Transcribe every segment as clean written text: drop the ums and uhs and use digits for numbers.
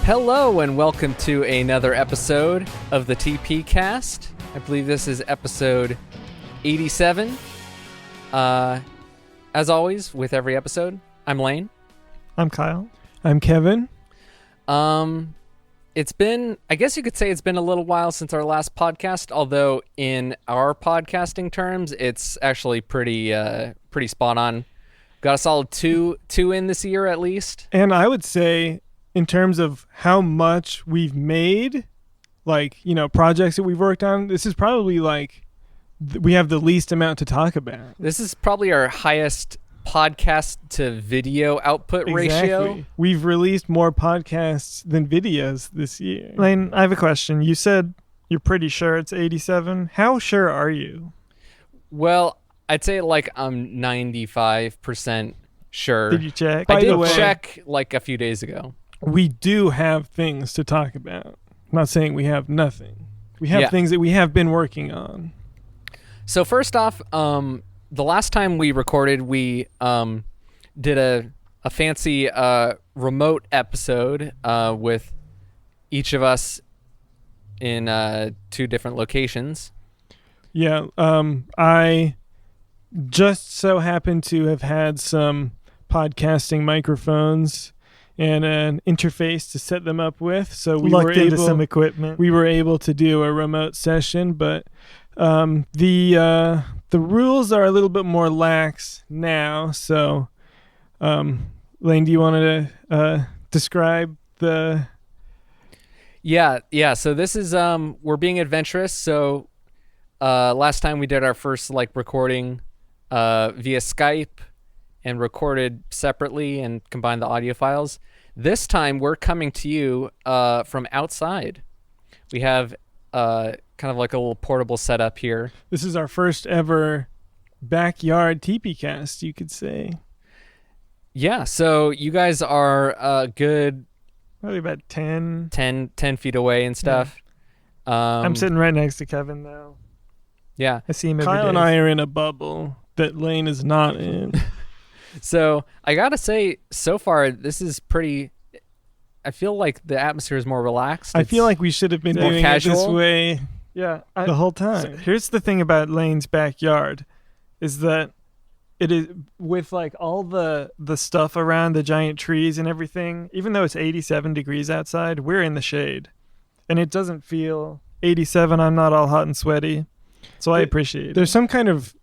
Hello and welcome to another episode of the TPCast. I believe this is episode 87. As always, with every episode, I'm Layne. I'm Kyle. I'm Kevin. It's been, I guess you could say it's been a little while since our last podcast, although in our podcasting terms, it's actually pretty spot on. Got a solid two in this year at least. And I would say, in terms of how much we've made, like, you know, projects that we've worked on, this is probably like we have the least amount to talk about. This is probably our highest podcast to video output ratio. We've released more podcasts than videos this year. Layne, I have a question. You said you're pretty sure it's 87. How sure are you? Well, I'd say like I'm 95% sure. Did you check? I did check like a few days ago. We do have things to talk about. I'm not saying we have nothing. We have things that we have been working on. So first off, the last time we recorded, we did a fancy remote episode with each of us in two different locations. Yeah, I just so happen to have had some podcasting microphones and an interface to set them up with, so we were able some equipment. We were able to do a remote session, but the rules are a little bit more lax now. So, Layne, do you want to describe the? Yeah. So this is we're being adventurous. So last time we did our first recording via Skype and recorded separately and combined the audio files. This time we're coming to you from outside. We have kind of like a little portable setup here. This is our first ever backyard TPCast, you could say. Yeah, so you guys are good... Probably about 10 feet away and stuff. Yeah. I'm sitting right next to Kevin, though. Yeah. I see him every day. Kyle and I are in a bubble that Layne is not in. So I gotta say, so far this is pretty. I feel like the atmosphere is more relaxed. I feel like we should have been doing casual. it this way. Yeah, the whole time. So here's the thing about Layne's backyard, is that it is with like all the stuff around the giant trees and everything. Even though it's 87 degrees outside, we're in the shade, and it doesn't feel 87. I'm not all hot and sweaty, so I appreciate it. There's some kind of.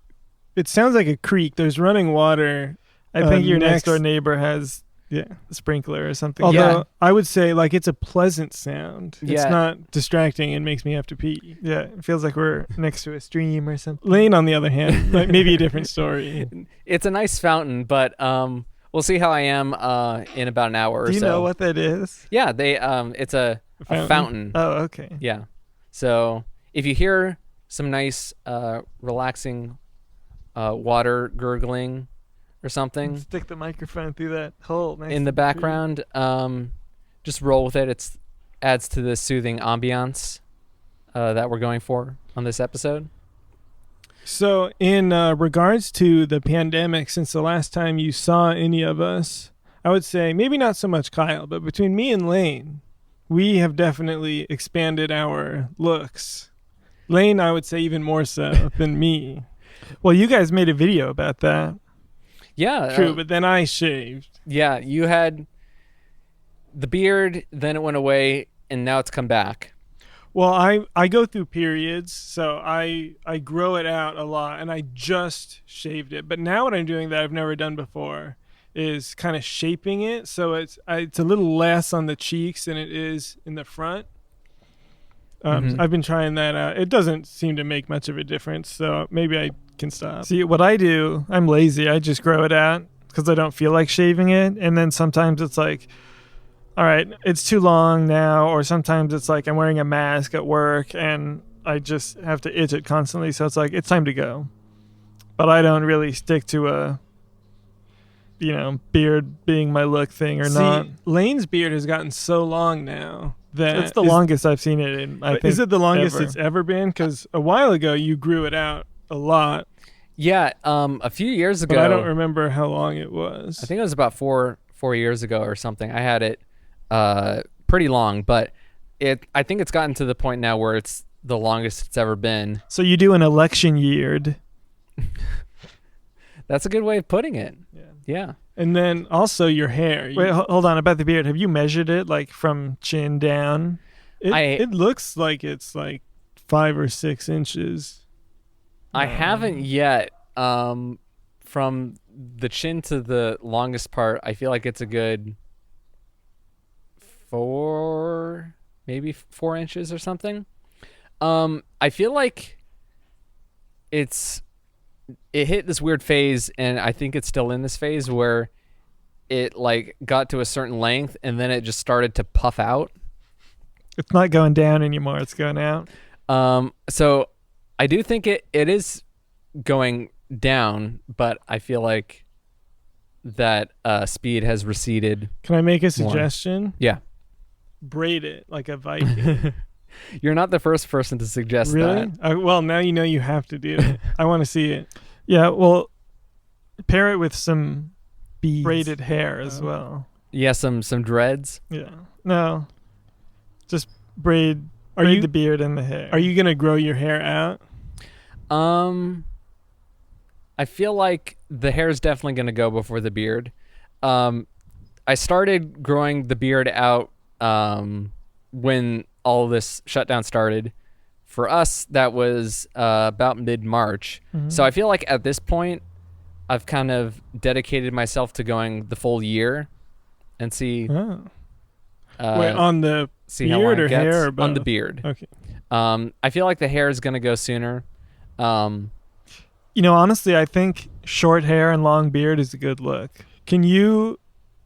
It sounds like a creek. There's running water. I think your next door neighbor has a sprinkler or something. Although I would say like it's a pleasant sound. Yeah. It's not distracting and makes me have to pee. Yeah, it feels like we're next to a stream or something. Layne, on the other hand, like maybe a different story. It's a nice fountain, but we'll see how I am in about an hour or so. Do you know what that is? Yeah, it's a fountain. Oh, okay. Yeah. So if you hear some nice relaxing water gurgling or something, stick the microphone through that hole in the background, just roll with it. It adds to the soothing ambiance that we're going for on this episode. So in regards to the pandemic, since the last time you saw any of us, I would say maybe not so much Kyle, but between me and Layne, we have definitely expanded our looks. Layne, I would say even more so than me. Well, you guys made a video about that. Yeah. True, but then I shaved. Yeah, you had the beard, then it went away, and now it's come back. Well, I go through periods, so I grow it out a lot, and I just shaved it. But now what I'm doing that I've never done before is kind of shaping it, so it's a little less on the cheeks than it is in the front. I've been trying that out. It doesn't seem to make much of a difference, so maybe I can stop. See, what I do, I'm lazy. I just grow it out because I don't feel like shaving it. And then sometimes it's like, all right, it's too long now. Or sometimes it's like I'm wearing a mask at work and I just have to itch it constantly. So it's like, it's time to go. But I don't really stick to a, beard being my look thing or not. Layne's beard has gotten so long now. It's the longest I've seen it in, I think. Is it the longest ever. It's ever been? Because a while ago you grew it out a lot. Yeah, a few years ago. But I don't remember how long it was. I think it was about four years ago or something. I had it pretty long, but I think it's gotten to the point now where it's the longest it's ever been. So you do an election yeared. That's a good way of putting it. Yeah. And then also your hair. Wait, hold on. About the beard, have you measured it like from chin down? It looks like it's like 5 or 6 inches. I haven't yet. From the chin to the longest part, I feel like it's a good 4, maybe 4 inches or something. I feel like it hit this weird phase, and I think it's still in this phase where it like got to a certain length and then it just started to puff out. It's not going down anymore. It's going out. So I do think it is going down, but I feel like that speed has receded. Can I make a suggestion? Yeah. Braid it like a Viking. You're not the first person to suggest really? that. Well, now you know you have to do it. I want to see it. Yeah, well, pair it with some braided hair as well. Yeah, some dreads. Yeah. No. Just braid the beard and the hair. Are you going to grow your hair out? I feel like the hair is definitely going to go before the beard. I started growing the beard out when all this shutdown started. For us, that was about mid-March. Mm-hmm. So I feel like at this point, I've kind of dedicated myself to going the full year and see. Oh. Wait, on the beard or hair or both? On the beard. Okay. I feel like the hair is going to go sooner. Honestly, I think short hair and long beard is a good look. Can you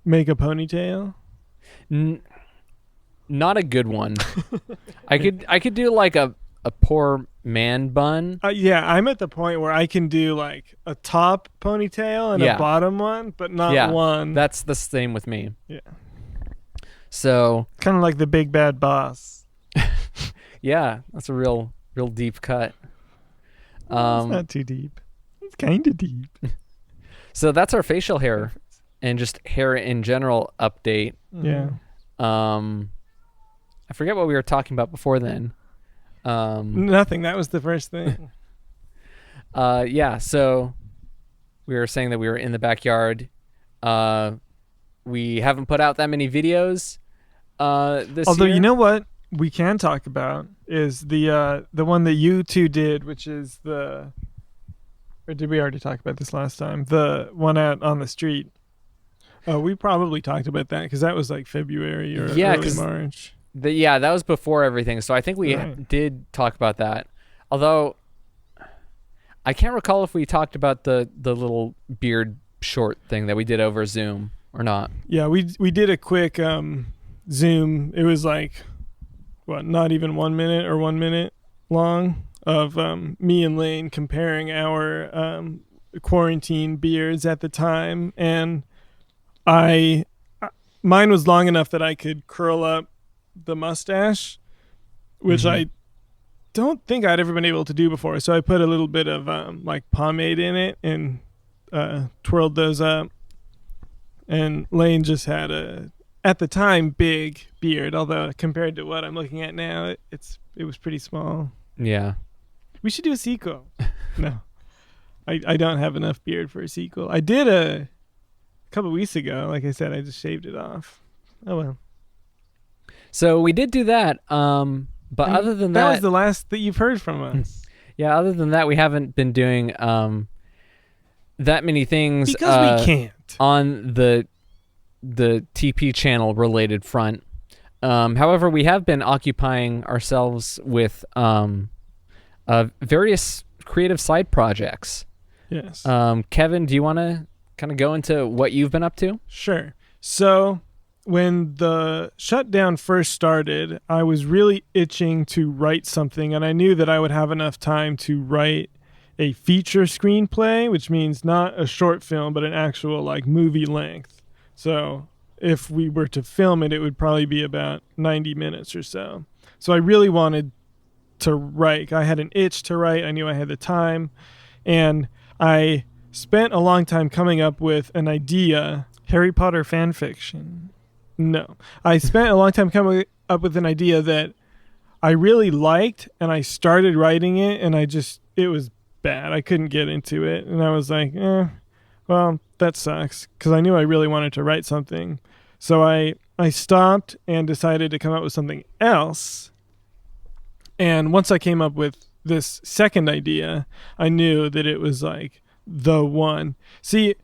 make a ponytail? Not a good one. I could do like a poor man bun. Yeah, I'm at the point where I can do like a top ponytail and a bottom one, but not one. That's the same with me. Yeah. So kind of like the big bad boss. Yeah, that's a real deep cut. It's not too deep. It's kind of deep. So that's our facial hair and just hair in general update. Yeah. I forget what we were talking about before then. Nothing. That was the first thing. Yeah. So we were saying that we were in the backyard. We haven't put out that many videos this Although year. You know what we can talk about is the one that you two did, which is or did we already talk about this last time? The one out on the street. Oh, we probably talked about that because that was like February or early March. That was before everything. So I think we did talk about that. Although I can't recall if we talked about the little beard short thing that we did over Zoom or not. Yeah, we did a quick Zoom. It was like not even 1 minute or 1 minute long of me and Layne comparing our quarantine beards at the time, and mine was long enough that I could curl up the mustache, which I don't think I'd ever been able to do before. So I put a little bit of like pomade in it and twirled those up. And Layne just had at the time, big beard, although compared to what I'm looking at now, it was pretty small. Yeah. We should do a sequel. No. I don't have enough beard for a sequel. I did a couple of weeks ago. Like I said, I just shaved it off. Oh, well. So we did do that. But other than that... That was the last that you've heard from us. Yeah, other than that, we haven't been doing that many things. Because we can't. On the TP channel related front. However, we have been occupying ourselves with various creative side projects. Yes. Kevin, do you want to kind of go into what you've been up to? Sure. So when the shutdown first started, I was really itching to write something, and I knew that I would have enough time to write a feature screenplay, which means not a short film, but an actual like movie length. So if we were to film it, it would probably be about 90 minutes or so. So I really wanted to write. I had an itch to write. I knew I had the time. And I spent a long time coming up with an idea. Harry Potter fan fiction. No. I spent a long time coming up with an idea that I really liked, and I started writing it, and it was bad. I couldn't get into it, and I was like, well, that sucks, because I knew I really wanted to write something. So I stopped and decided to come up with something else. And once I came up with this second idea, I knew that it was like the one. See,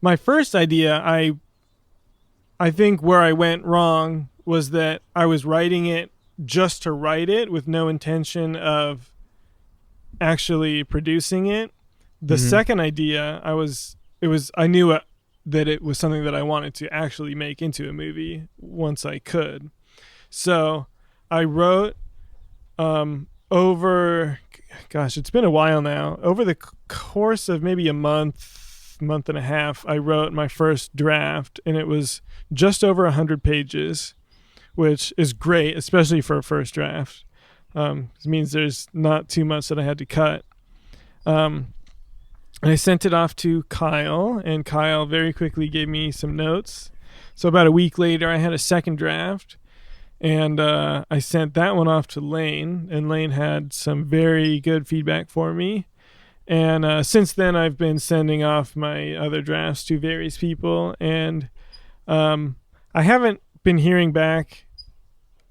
my first idea, I think where I went wrong was that I was writing it just to write it with no intention of actually producing it. The second idea, I knew that it was something that I wanted to actually make into a movie once I could. So I wrote it's been a while now. Over the course of maybe a month and a half, I wrote my first draft, and it was just over 100 pages, which is great, especially for a first draft. It means there's not too much that I had to cut. And I sent it off to Kyle, and Kyle very quickly gave me some notes. So about a week later, I had a second draft, and I sent that one off to Layne, and Layne had some very good feedback for me. And since then, I've been sending off my other drafts to various people, and I haven't been hearing back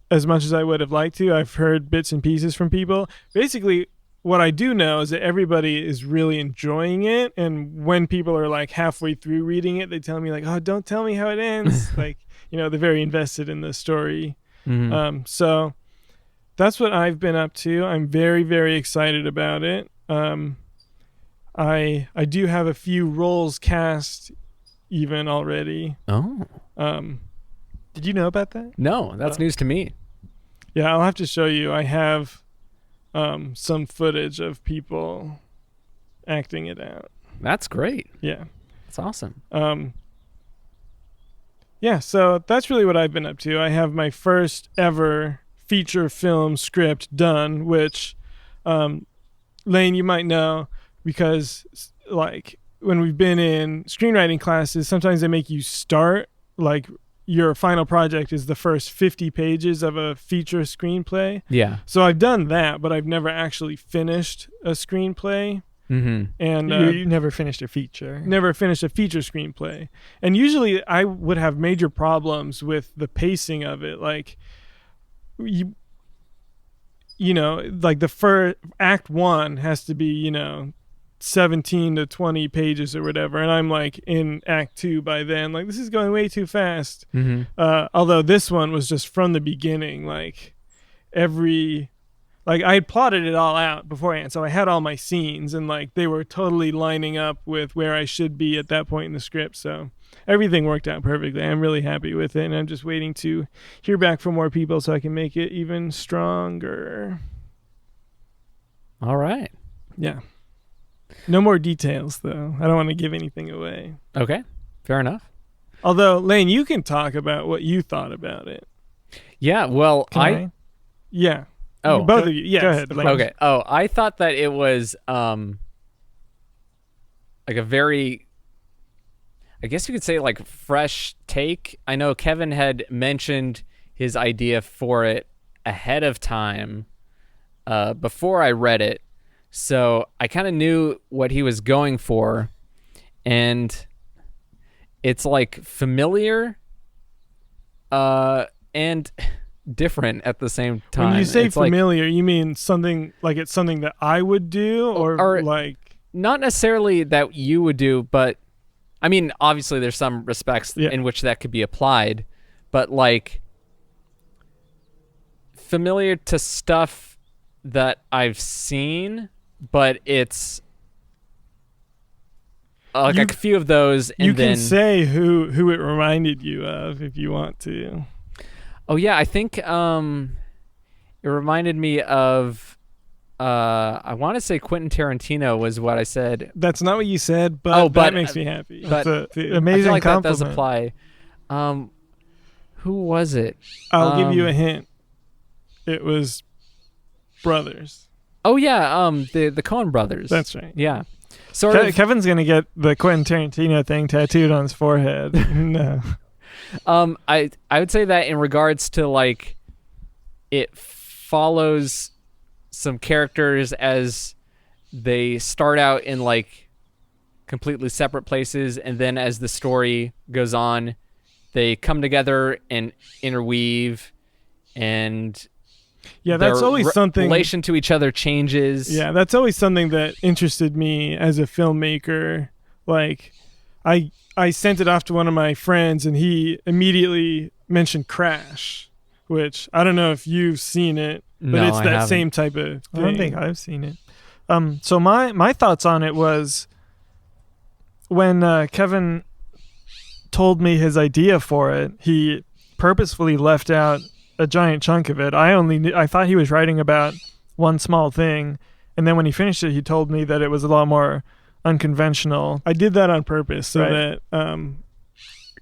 as much as I would have liked to. I've heard bits and pieces from people. Basically, what I do know is that everybody is really enjoying it, and when people are like halfway through reading it, they tell me like, "Oh, don't tell me how it ends." Like, they're very invested in the story. So that's what I've been up to. I'm very, very excited about it. I do have a few roles cast even already. Oh. Did you know about that? No, that's news to me. Yeah, I'll have to show you. I have some footage of people acting it out. That's great. Yeah. That's awesome. Yeah, so that's really what I've been up to. I have my first ever feature film script done, which Layne, you might know, because like when we've been in screenwriting classes, sometimes they make you start like your final project is the first 50 pages of a feature screenplay. Yeah. So I've done that, but I've never actually finished a screenplay. And you never finished a feature. Never finished a feature screenplay. And usually I would have major problems with the pacing of it. Like, like the first act one has to be, 17 to 20 pages or whatever. And I'm like in act two by then, like, this is going way too fast. Although this one was just from the beginning, like I had plotted it all out beforehand, so I had all my scenes, and like they were totally lining up with where I should be at that point in the script. So everything worked out perfectly. I'm really happy with it, and I'm just waiting to hear back from more people so I can make it even stronger. All right. Yeah. No more details, though. I don't want to give anything away. Okay. Fair enough. Although, Layne, you can talk about what you thought about it. Yeah. Well, Can I? Yeah. Oh, both of you. Yes. Go ahead, Layne. Okay. Oh, I thought that it was like a very, I guess you could say like fresh take. I know Kevin had mentioned his idea for it ahead of time before I read it. So I kind of knew what he was going for, and it's like familiar and different at the same time. When you say it's familiar, you mean something like it's something that I would do, or like not necessarily that you would do, but I mean, obviously there's some respects in which that could be applied, but like familiar to stuff that I've seen, but it's like a few of those. And you then, can say who it reminded you of if you want to. Oh yeah, I think it reminded me of I want to say Quentin Tarantino was what I said. That's not what you said, but that makes me happy. But amazing I feel like compliment. that does apply. Who was it? I'll give you a hint. It was brothers. Oh yeah, the Coen brothers. That's right. Yeah. Sort of. Kevin's gonna get the Quentin Tarantino thing tattooed on his forehead. No. I would say that in regards to like it follows some characters as they start out in like completely separate places, and then as the story goes on, they come together and interweave, and that's always something. Relation to each other changes. Yeah, that's always something that interested me as a filmmaker. Like, I sent it off to one of my friends, and he immediately mentioned Crash, which I don't know if you've seen it, but No, it's I that haven't. same type of thing. I don't think I've seen it. So my thoughts on it was when Kevin told me his idea for it, he purposefully left out a giant chunk of it. I thought he was writing about one small thing, and then when he finished it, he told me that it was a lot more unconventional. I did that on purpose so Right. that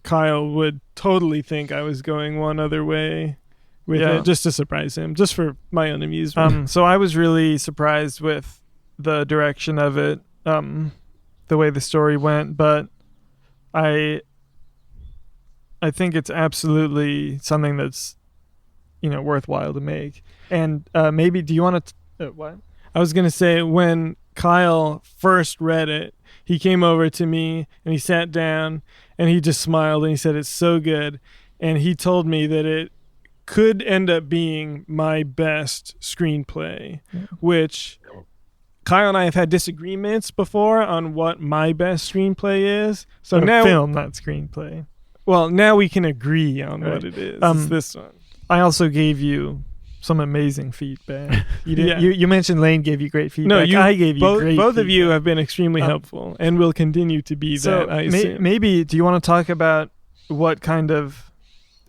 Kyle would totally think I was going one other way with Yeah. it, just to surprise him, just for my own amusement. So I was really surprised with the direction of it, the way the story went, but I think it's absolutely something that's worthwhile to make. And maybe do you want to what? I was going to say, when Kyle first read it, he came over to me and he sat down and he just smiled and he said, "It's so good." And he told me that it could end up being my best screenplay, which Kyle and I have had disagreements before on what my best screenplay is. So now, film, not screenplay. well, now we can agree on Right. what it is. It's this one. I also gave you some amazing feedback. You did. Yeah. You mentioned Layne gave you great feedback. No, I gave you great both of you feedback. have been extremely helpful and will continue to be So that, I assume. maybe do you want to talk about what kind of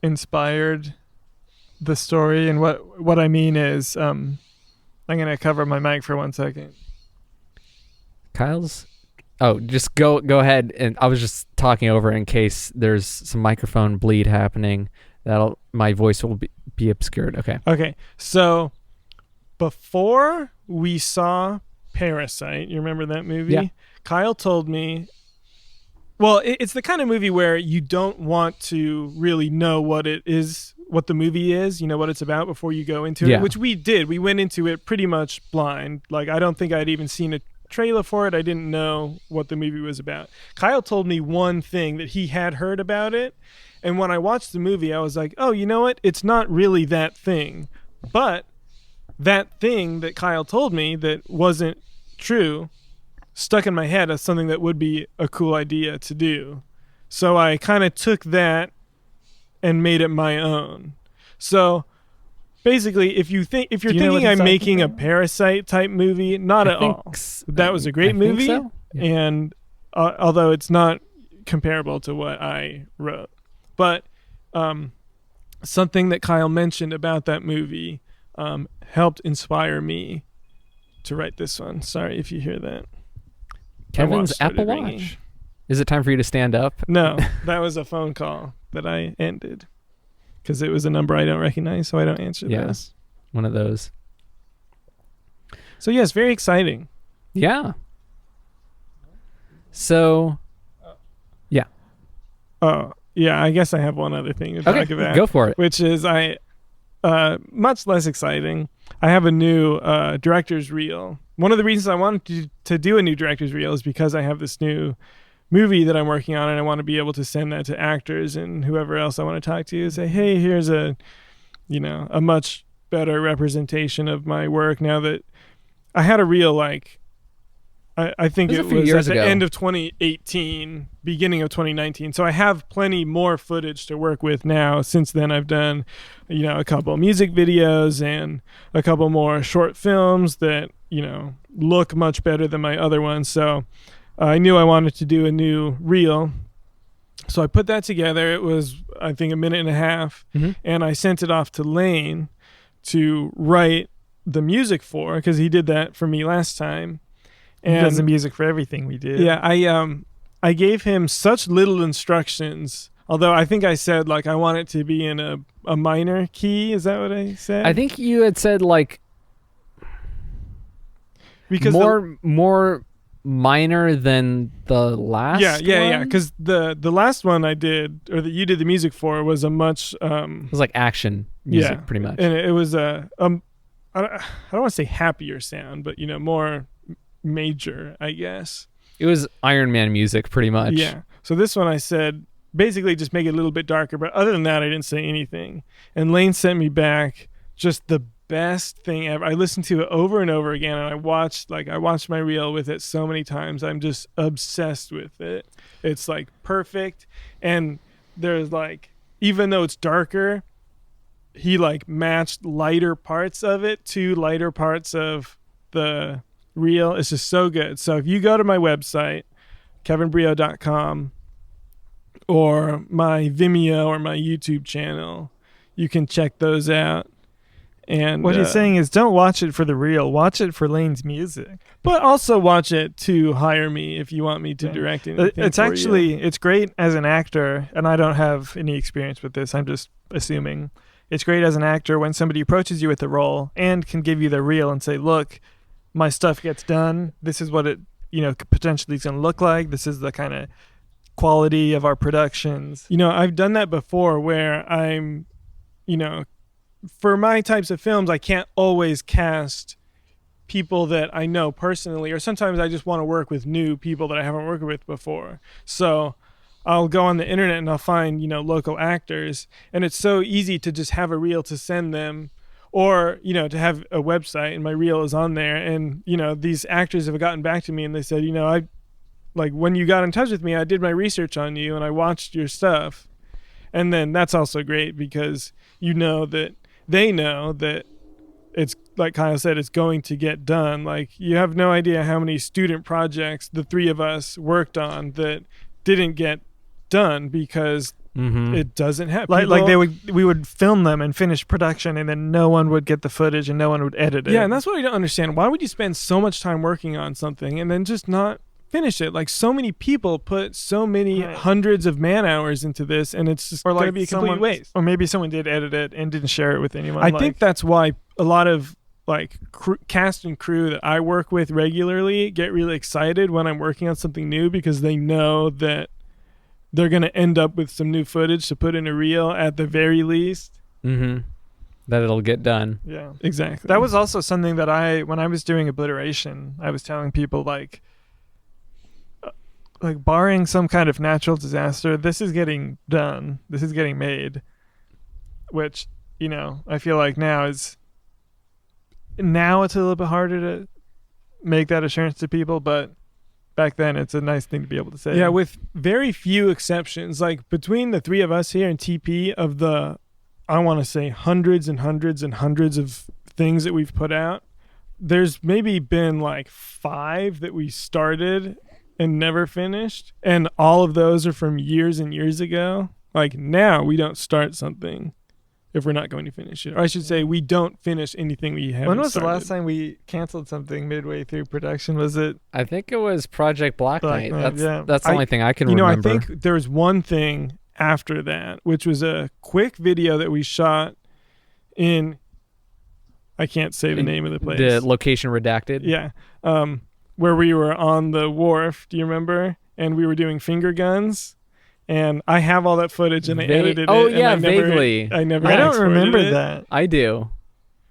inspired the story? And what I mean is, I'm going to cover my mic for 1 second. Kyle's. Oh, just go ahead. And I was just talking over in case there's some microphone bleed happening. My voice will be obscured. Okay. Okay, so before we saw Parasite, you remember that movie? Yeah. Kyle told me, well, it's the kind of movie where you don't want to really know what it is, what the movie is, what it's about before you go into Yeah. it, which we did. We went into it pretty much blind. Like, I don't think I'd even seen a trailer for it. I didn't know what the movie was about. Kyle told me one thing that he had heard about it. And when I watched the movie, I was like, oh, you know what? It's not really that thing. But that thing that Kyle told me that wasn't true stuck in my head as something that would be a cool idea to do. So I kind of took that and made it my own. So basically, if you're Do you know what thinking I'm he's making a talking about? Parasite type movie, not at all. That was a great I think movie. so. Yeah. And although it's not comparable to what I wrote. But something that Kyle mentioned about that movie helped inspire me to write this one. Sorry if you hear that. Kevin's started Apple ringing. Watch. Is it time for you to stand up? No, that was a phone call that I ended because it was a number I don't recognize, so I don't answer Yeah. those. One of those. So yes, very exciting. Yeah. So, Oh, yeah, I guess I have one other thing to talk about. go for it. Which is much less exciting. I have a new director's reel. One of the reasons I wanted to do a new director's reel is because I have this new movie that I'm working on, and I want to be able to send that to actors and whoever else I want to talk to and say, hey, here's a much better representation of my work now that I had a reel like I think It it was a few was years at the ago. end of 2018, beginning of 2019. So I have plenty more footage to work with now. Since then, I've done, a couple music videos and a couple more short films that, look much better than my other ones. So I knew I wanted to do a new reel. So I put that together. It was, I think, a minute and a half. Mm-hmm. And I sent it off to Layne to write the music for, because he did that for me last time. He does the music for everything we did. Yeah, I gave him such little instructions. Although I think I said I want it to be in a minor key. Is that what I said? I think you had said because more minor than the last Yeah. one? Because the last one I did, or that you did the music for, was a much It was like action music, pretty much. and it was a I don't want to say happier sound, but more major, I guess. It was Iron Man music, pretty much. Yeah. So this one I said basically just make it a little bit darker, but other than that I didn't say anything. And Layne sent me back just the best thing ever. I listened to it over and over again, and I watched my reel with it so many times. I'm just obsessed with it. It's like perfect, and there's like, even though it's darker, he like matched lighter parts of it to lighter parts of the reel. It's just so good. So if you go to my website, kevinbrio.com, or my Vimeo or my YouTube channel, you can check those out. And what he's saying is, don't watch it for the reel. Watch it for Layne's music. But also watch it to hire me if you want me to direct anything. It's actually, it's great as an actor, and I don't have any experience with this. I'm just assuming. It's great as an actor when somebody approaches you with the role and can give you the reel and say, look, my stuff gets done. This is what it, potentially is going to look like. This is the kind of quality of our productions. I've done that before where I'm, for my types of films, I can't always cast people that I know personally, or sometimes I just want to work with new people that I haven't worked with before. So I'll go on the internet and I'll find, local actors, and it's so easy to just have a reel to send them, or, to have a website and my reel is on there. And, these actors have gotten back to me and they said, when you got in touch with me, I did my research on you and I watched your stuff. And then that's also great because that they know that it's, like Kyle said, it's going to get done. Like, you have no idea how many student projects the three of us worked on that didn't get done because it doesn't happen. We would film them and finish production, and then no one would get the footage and no one would edit it. Yeah, and that's what I don't understand. Why would you spend so much time working on something and then just not finish it? Like, so many people put so many hundreds of man hours into this, and it's just going to be a complete waste. Or maybe someone did edit it and didn't share it with anyone. I think that's why a lot of cast and crew that I work with regularly get really excited when I'm working on something new, because they know that they're going to end up with some new footage to put in a reel at the very least. That it'll get done. Yeah, exactly. That was also something that when I was doing Obliteration, I was telling people, like barring some kind of natural disaster, this is getting done. This is getting made, which, I feel like now it's a little bit harder to make that assurance to people, but back then it's a nice thing to be able to say. Yeah, with very few exceptions. Like, between the three of us here and TP, of the, I want to say, hundreds and hundreds and hundreds of things that we've put out, there's maybe been like 5 that we started and never finished, and all of those are from years and years ago. Like, now we don't start something if we're not going to finish it. Or I should say, we don't finish anything we haven't When was started. the last time we canceled something midway through production? Was it? I think it was Project Black Knight. Knight, That's the only thing I can remember. I think there was one thing after that, which was a quick video that we shot in, I can't say the name of the place. The location redacted. Yeah. Where we were on the wharf, do you remember? And we were doing finger guns. And I have all that footage, and I edited it. Oh, yeah, and I never, vaguely. I never. I don't exported remember it. that. I do.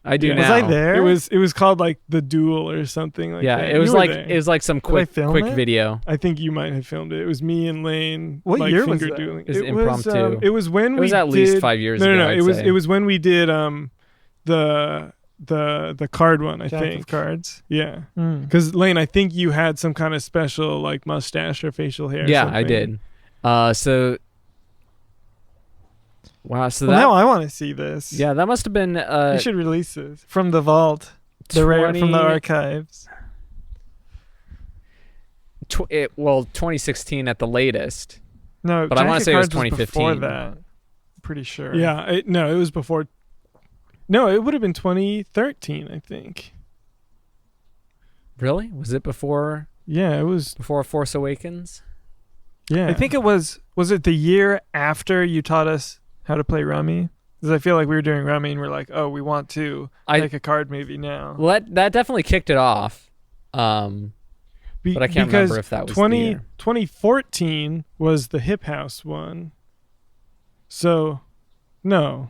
I do Yeah. now. Was I there? It was called like The Duel or something like Yeah, that. it was You were like there. it was like some quick film it? video. I think you might have filmed it. It was me and Layne. What like, year was finger that? dueling. It was impromptu. It was when It was we at least did- 5 years no, ago. No, I'd it was say. it was when we did the card one. I Jack of think. Cards. Yeah, Mm. because Layne, I think you had some kind of special like mustache or facial hair. or Yeah, something. I did. So wow. So Well, that now I want to see this. yeah, that must have been You should release this from the vault, from the 20 archives. 2016 at the latest. No, But I Jack wanna of say it was Cards before 2015. that. Pretty sure. Yeah, it was before. No, it would have been 2013, I think. Really? Was it before Yeah, it was. Force Awakens? Yeah, I think it was. Was it the year after you taught us how to play Rummy? Because I feel like we were doing Rummy and we're like, oh, we want to make a card movie now. Well, that definitely kicked it off. but I can't remember if that was the year. 2014 was the Hip House one. So, no.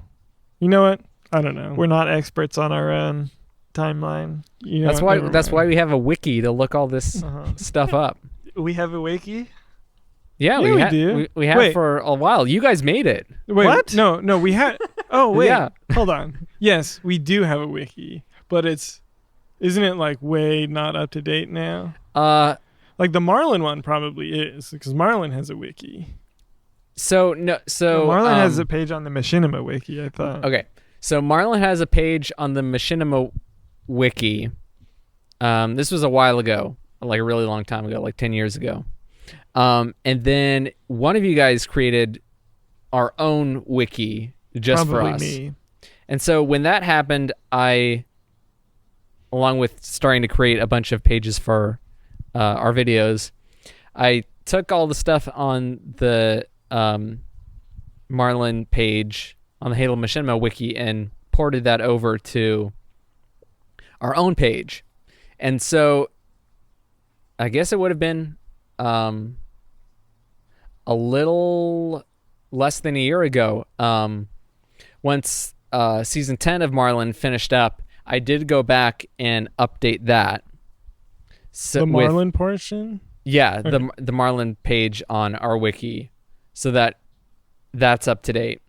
You know what? I don't know. We're not experts on our own timeline. You know That's what? why. Never That's mind. why we have a wiki to look all this stuff up. We have a wiki? Yeah, Yeah, we ha- do. We have Wait. for a while. You guys made it. Wait, What? No, we had. Oh, wait. Yeah. Hold on. Yes, we do have a wiki, but isn't it like way not up to date now? Like the Marlin one probably is, because Marlin has a wiki. So Marlon has a page on the Machinima wiki, I thought. Okay, so Marlon has a page on the Machinima wiki. This was a while ago, like a really long time ago, like 10 years ago. And then one of you guys created our own wiki just Probably for us. me. And so when that happened, I, along with starting to create a bunch of pages for our videos, I took all the stuff on the Marlin page on the Halo Machinima wiki and ported that over to our own page. And so I guess it would have been a little less than a year ago. Once season 10 of Marlin finished up, I did go back and update that. So The Marlin portion? Yeah, Okay. the Marlin page on our wiki, so that's up to date.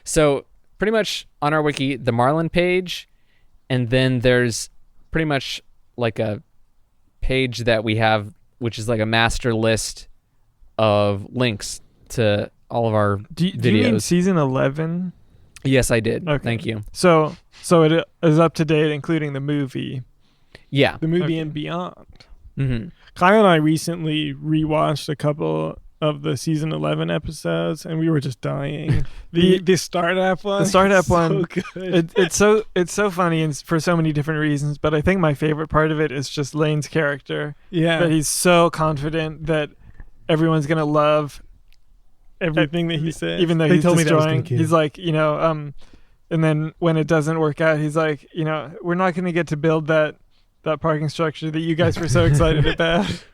So pretty much on our wiki, the Marlin page, and then there's pretty much like a page that we have, which is like a master list of links to all of our Do you videos. mean season 11? Yes, I did. Okay. Thank you. So it is up to date, including the movie. Yeah. The movie Okay. and beyond. Mm-hmm. Kyle and I recently rewatched a couple of the season 11 episodes, and we were just dying. The startup one. The startup is so one, good. It's so funny and for so many different reasons, but I think my favorite part of it is just Layne's character. Yeah. That he's so confident that everyone's gonna love Everything that he said. even though They he's told me that was destroying. gonna kill. He's like, and then when it doesn't work out, he's like, we're not gonna get to build that parking structure that you guys were so excited about.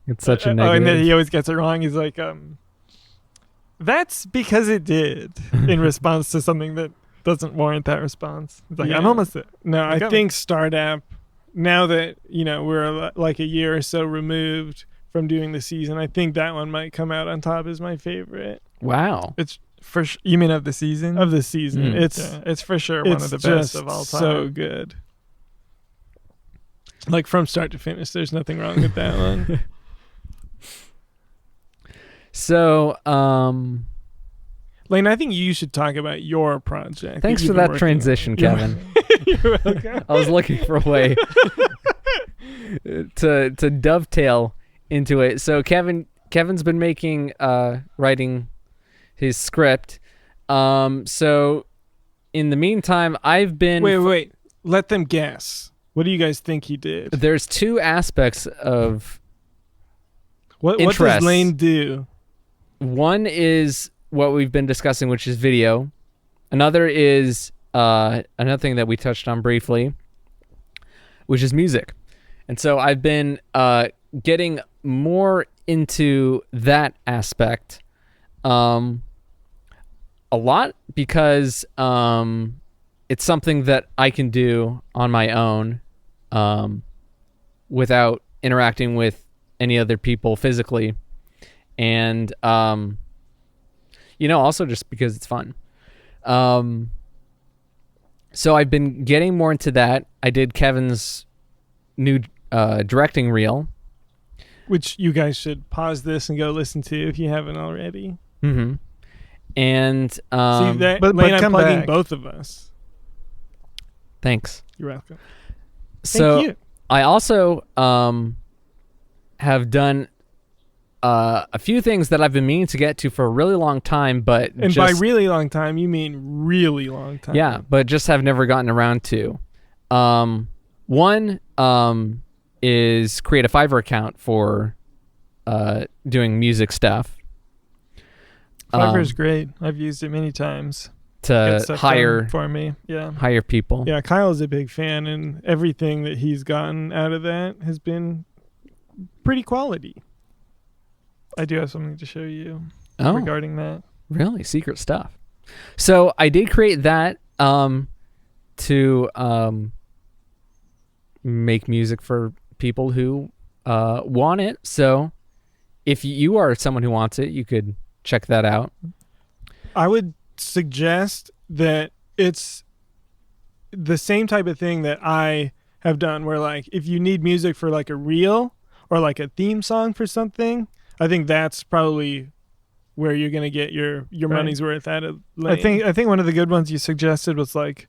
It's such a And negative. then he always gets it wrong. He's like, that's because it did, in response to something that doesn't warrant that response. It's like, Yeah. I'm almost there. No, I Okay. think startup, now that, we're like a year or so removed from doing the season, I think that one might come out on top as my favorite Wow. It's you mean of the season? of the season. Mm. It's for sure one of the best of all time. So good. Like from start to finish, there's nothing wrong with that one. So, Layne, I think you should talk about your project. thanks for you've been that working transition, on. Kevin. You're welcome. I was looking for a way to dovetail into it. So Kevin's been making writing his script. So in the meantime, I've been Wait. Let them guess. What do you guys think he did? There's two aspects of What does interest. Layne do? one is what we've been discussing, which is video. Another is another thing that we touched on briefly, which is music. And so I've been getting more into that aspect a lot because it's something that I can do on my own without interacting with any other people physically. And, also just because it's fun. So I've been getting more into that. I did Kevin's new directing reel. Which you guys should pause this and go listen to if you haven't already. Mm-hmm. And See that, but Layne, I'm come plugging back. both of us. thanks. You're welcome. So Thank you. I also have done a few things that I've been meaning to get to for a really long time, but And by really long time, you mean really long time. yeah, but just have never gotten around to. One is create a Fiverr account for doing music stuff. Fiverr's great. I've used it many times. to Get stuff hire done for me. Yeah. hire people. Yeah, Kyle's a big fan, and everything that he's gotten out of that has been pretty quality. I do have something to show you Oh, regarding that. really? Secret stuff. So I did create that to make music for people who want it. So if you are someone who wants it, you could check that out. I would suggest that it's the same type of thing that I have done, where like if you need music for like a reel or like a theme song for something, I think that's probably where you're gonna get your money's worth out of Layne. I think one of the good ones you suggested was like,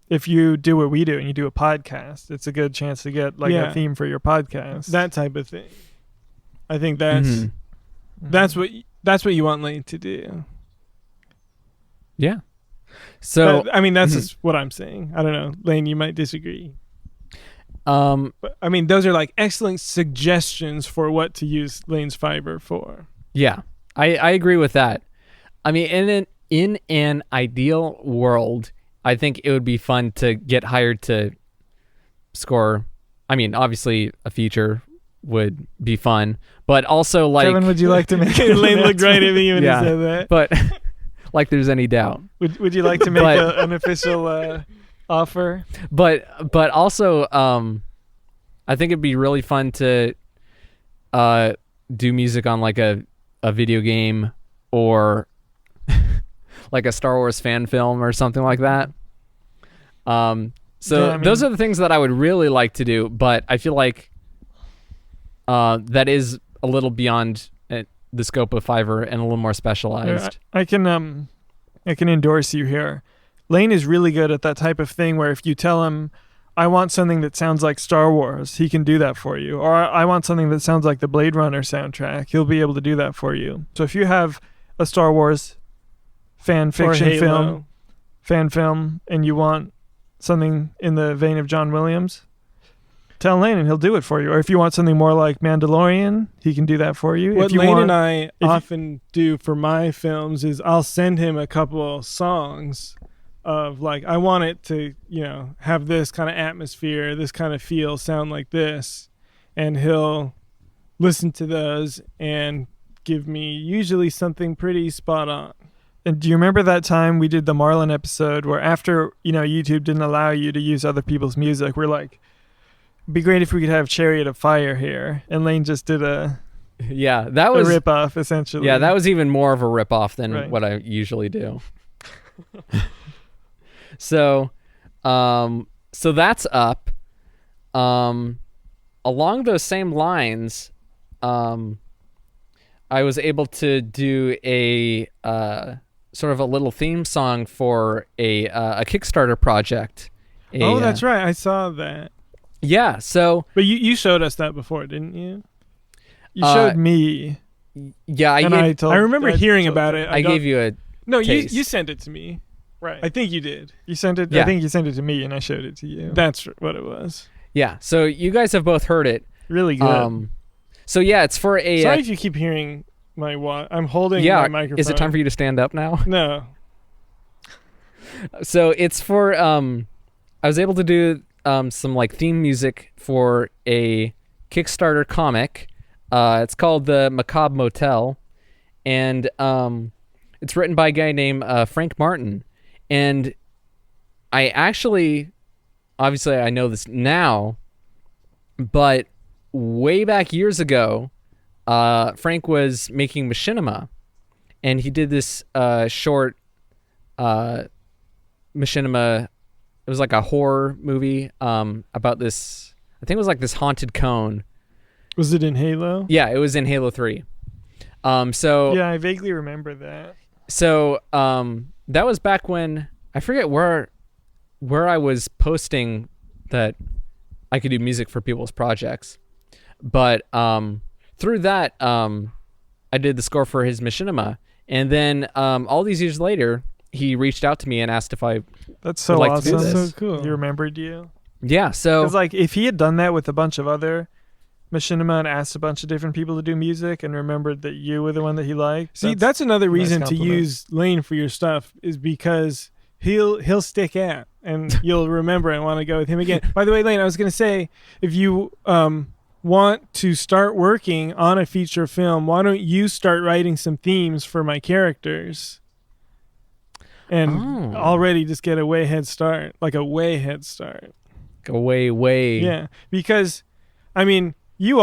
if you do what we do and you do a podcast, it's a good chance to get like a theme for your podcast. That type of thing. I think that's what you want Layne to do. Yeah. So I mean, that's just what I'm saying. I don't know, Layne, you might disagree. But I mean, those are like excellent suggestions for what to use Layne's fiber for. yeah, I agree with that. I mean, in an ideal world, I think it would be fun to get hired to score. I mean, obviously a feature would be fun, but also like Kevin, would you like to make Layne looked right at me when Yeah. he said that. but like there's any doubt. Would you like to make But- an official offer? But also I think it'd be really fun to do music on like a video game or like a Star Wars fan film or something like that. So Yeah, I mean- those are the things that I would really like to do, but I feel like that is a little beyond the scope of Fiverr and a little more specialized. I can endorse you here. Layne is really good at that type of thing where if you tell him, I want something that sounds like Star Wars, he can do that for you. Or I want something that sounds like the Blade Runner soundtrack, he'll be able to do that for you. So if you have a Star Wars fan fiction Halo. film, and you want something in the vein of John Williams, tell Layne and he'll do it for you. Or if you want something more like Mandalorian, he can do that for you. What if you Layne want, and I often do for my films is I'll send him a couple songs of like, I want it to, have this kind of atmosphere, this kind of feel, sound like this. And he'll listen to those and give me usually something pretty spot on. And do you remember that time we did the Marlon episode where after, YouTube didn't allow you to use other people's music, we're like, it'd be great if we could have Chariot of Fire here. And Layne just did a Yeah, that was rip-off, essentially. Yeah, that was even more of a rip-off than Right. what I usually do. So that's up. Along those same lines, I was able to do a sort of a little theme song for a Kickstarter project. That's right. I saw that. Yeah, so But you showed us that before, didn't you? You showed me. yeah, And I remember hearing told about you. it. I gave you a No, taste. you sent it to me. Right. I think you did. You sent it. Yeah. I think you sent it to me, and I showed it to you. That's what it was. yeah. So you guys have both heard it. really good. So yeah, it's for a Sorry if you keep hearing my I'm holding yeah. my microphone. Is it time for you to stand up now? No. So it's for I was able to do some like theme music for a Kickstarter comic. It's called The Macabre Motel, and it's written by a guy named Frank Martin. And I actually, obviously I know this now, but way back years ago, Frank was making machinima, and he did this short machinima. It was like a horror movie about this, I think it was like this haunted cone. Was it in Halo? Yeah, it was in Halo 3. So yeah, I vaguely remember that. So that was back when, I forget where I was posting that I could do music for people's projects, but through that I did the score for his machinima, and then all these years later he reached out to me and asked if I That's so would like to do awesome. this. So cool. He remembered you. Yeah, so Because like if he had done that with a bunch of other Machinima and asked a bunch of different people to do music and remembered that you were the one that he liked. See, that's another a nice reason to compliment. use Layne for your stuff is because he'll stick at and you'll remember and want to go with him again. By the way, Layne, I was going to say, if you want to start working on a feature film, why don't you start writing some themes for my characters? And already just get a way head start, like a way head start. Go way. Yeah, because, I mean, you've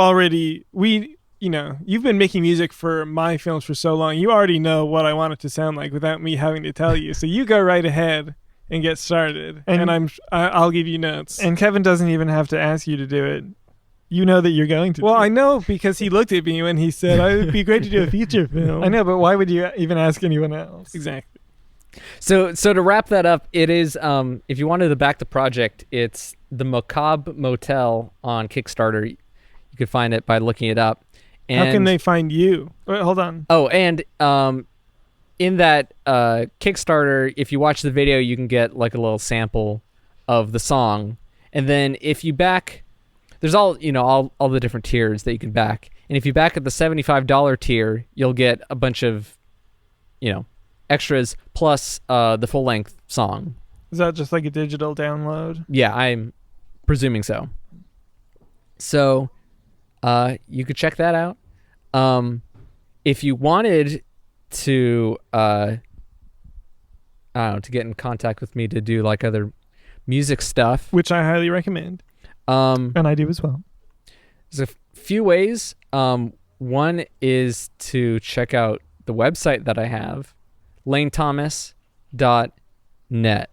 been making music for my films for so long. You already know what I want it to sound like without me having to tell you. So you go right ahead and get started, and I'll give you notes. And Kevin doesn't even have to ask you to do it. You know that you're going to. Well, I know because he looked at me when he said, "It would be great to do a feature film." I know, but why would you even ask anyone else? Exactly. So to wrap that up, it is if you wanted to back the project, it's the Macabre Motel on Kickstarter. You could find it by looking it up. And how can they find you? Wait, hold on. Oh, and in that Kickstarter, if you watch the video, you can get like a little sample of the song. And then if you back, there's all the different tiers that you can back. And if you back at the $75 tier, you'll get a bunch of, extras plus the full length song. Is that just like a digital download? Yeah, I'm presuming so. So you could check that out. If you wanted to to get in contact with me to do like other music stuff, Which I highly recommend. And I do as well. there's a few ways. One is to check out the website that I have, lanethomas.net.